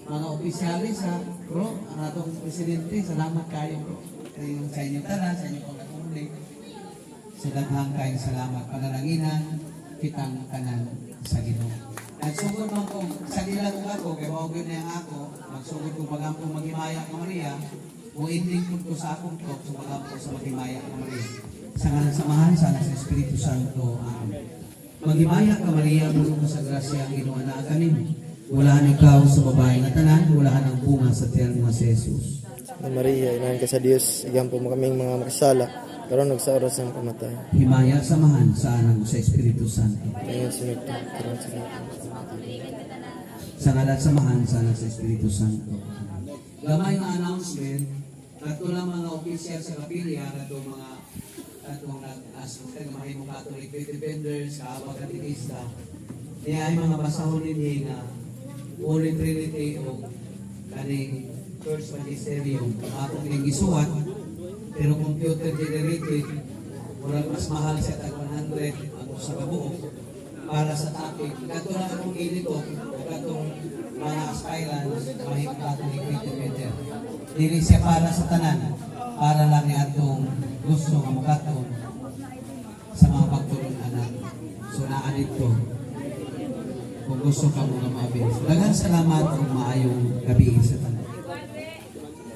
mga opisyalis sa bro, ang atong presidente. Salamat kayo bro. Sa inyong tanan, sa inyong pagkakulik. Sa daghang kayong salamat. Panalanginan kitang kanan sa Ginoo. Nagsugod man ko, sa nila kong ako, kaya maugin na yung ako, magsugod ko pagampong maghimaya ka Maria, o ending ko sa akong talk, so pagampong sa maghimaya ka Maria. Sa ngalan samahan, sana sa Espiritu Santo. Amen. Maghimaya ka Maria, bulong ka sa grasya ang Ginoo na kanin. Walahan ikaw sa babae na tanan, walahan ang bunga sa tiyan mo si Jesus. Maria, inahan ka sa Diyos. Iyan po mo kaming mga makasala. Karon nagsa oras ng kamatay. Himaya samahan sa anang sa Espiritu Santo. Ngayon sinigta. Karon sinigta. Sa ngalan samahan sa anang sa Espiritu Santo. Gamay nga announcement, nato lang mga opisyal sa kapilya, nato mga atong nag-asok tayo mahimong Catholic faith defenders, kaabag katikista, niya ay mga basahon ninyo nga Holy Trinity o kaning First Magisterium. Atong yung gisuwat, pero computer generated, murag mas mahal siya tag 100 ako sa kabuok para sa topic. Kato lang akong edito, katong mga aspirants, mahimkato ni Creative Meter. Dili siya para sa tanan, para lang ni atong gusto nga mukato sa mga pagtulong anak. So naa dito, kung gusto ka mga mabilis. Daghang salamat kung maayong gabi sa tanan.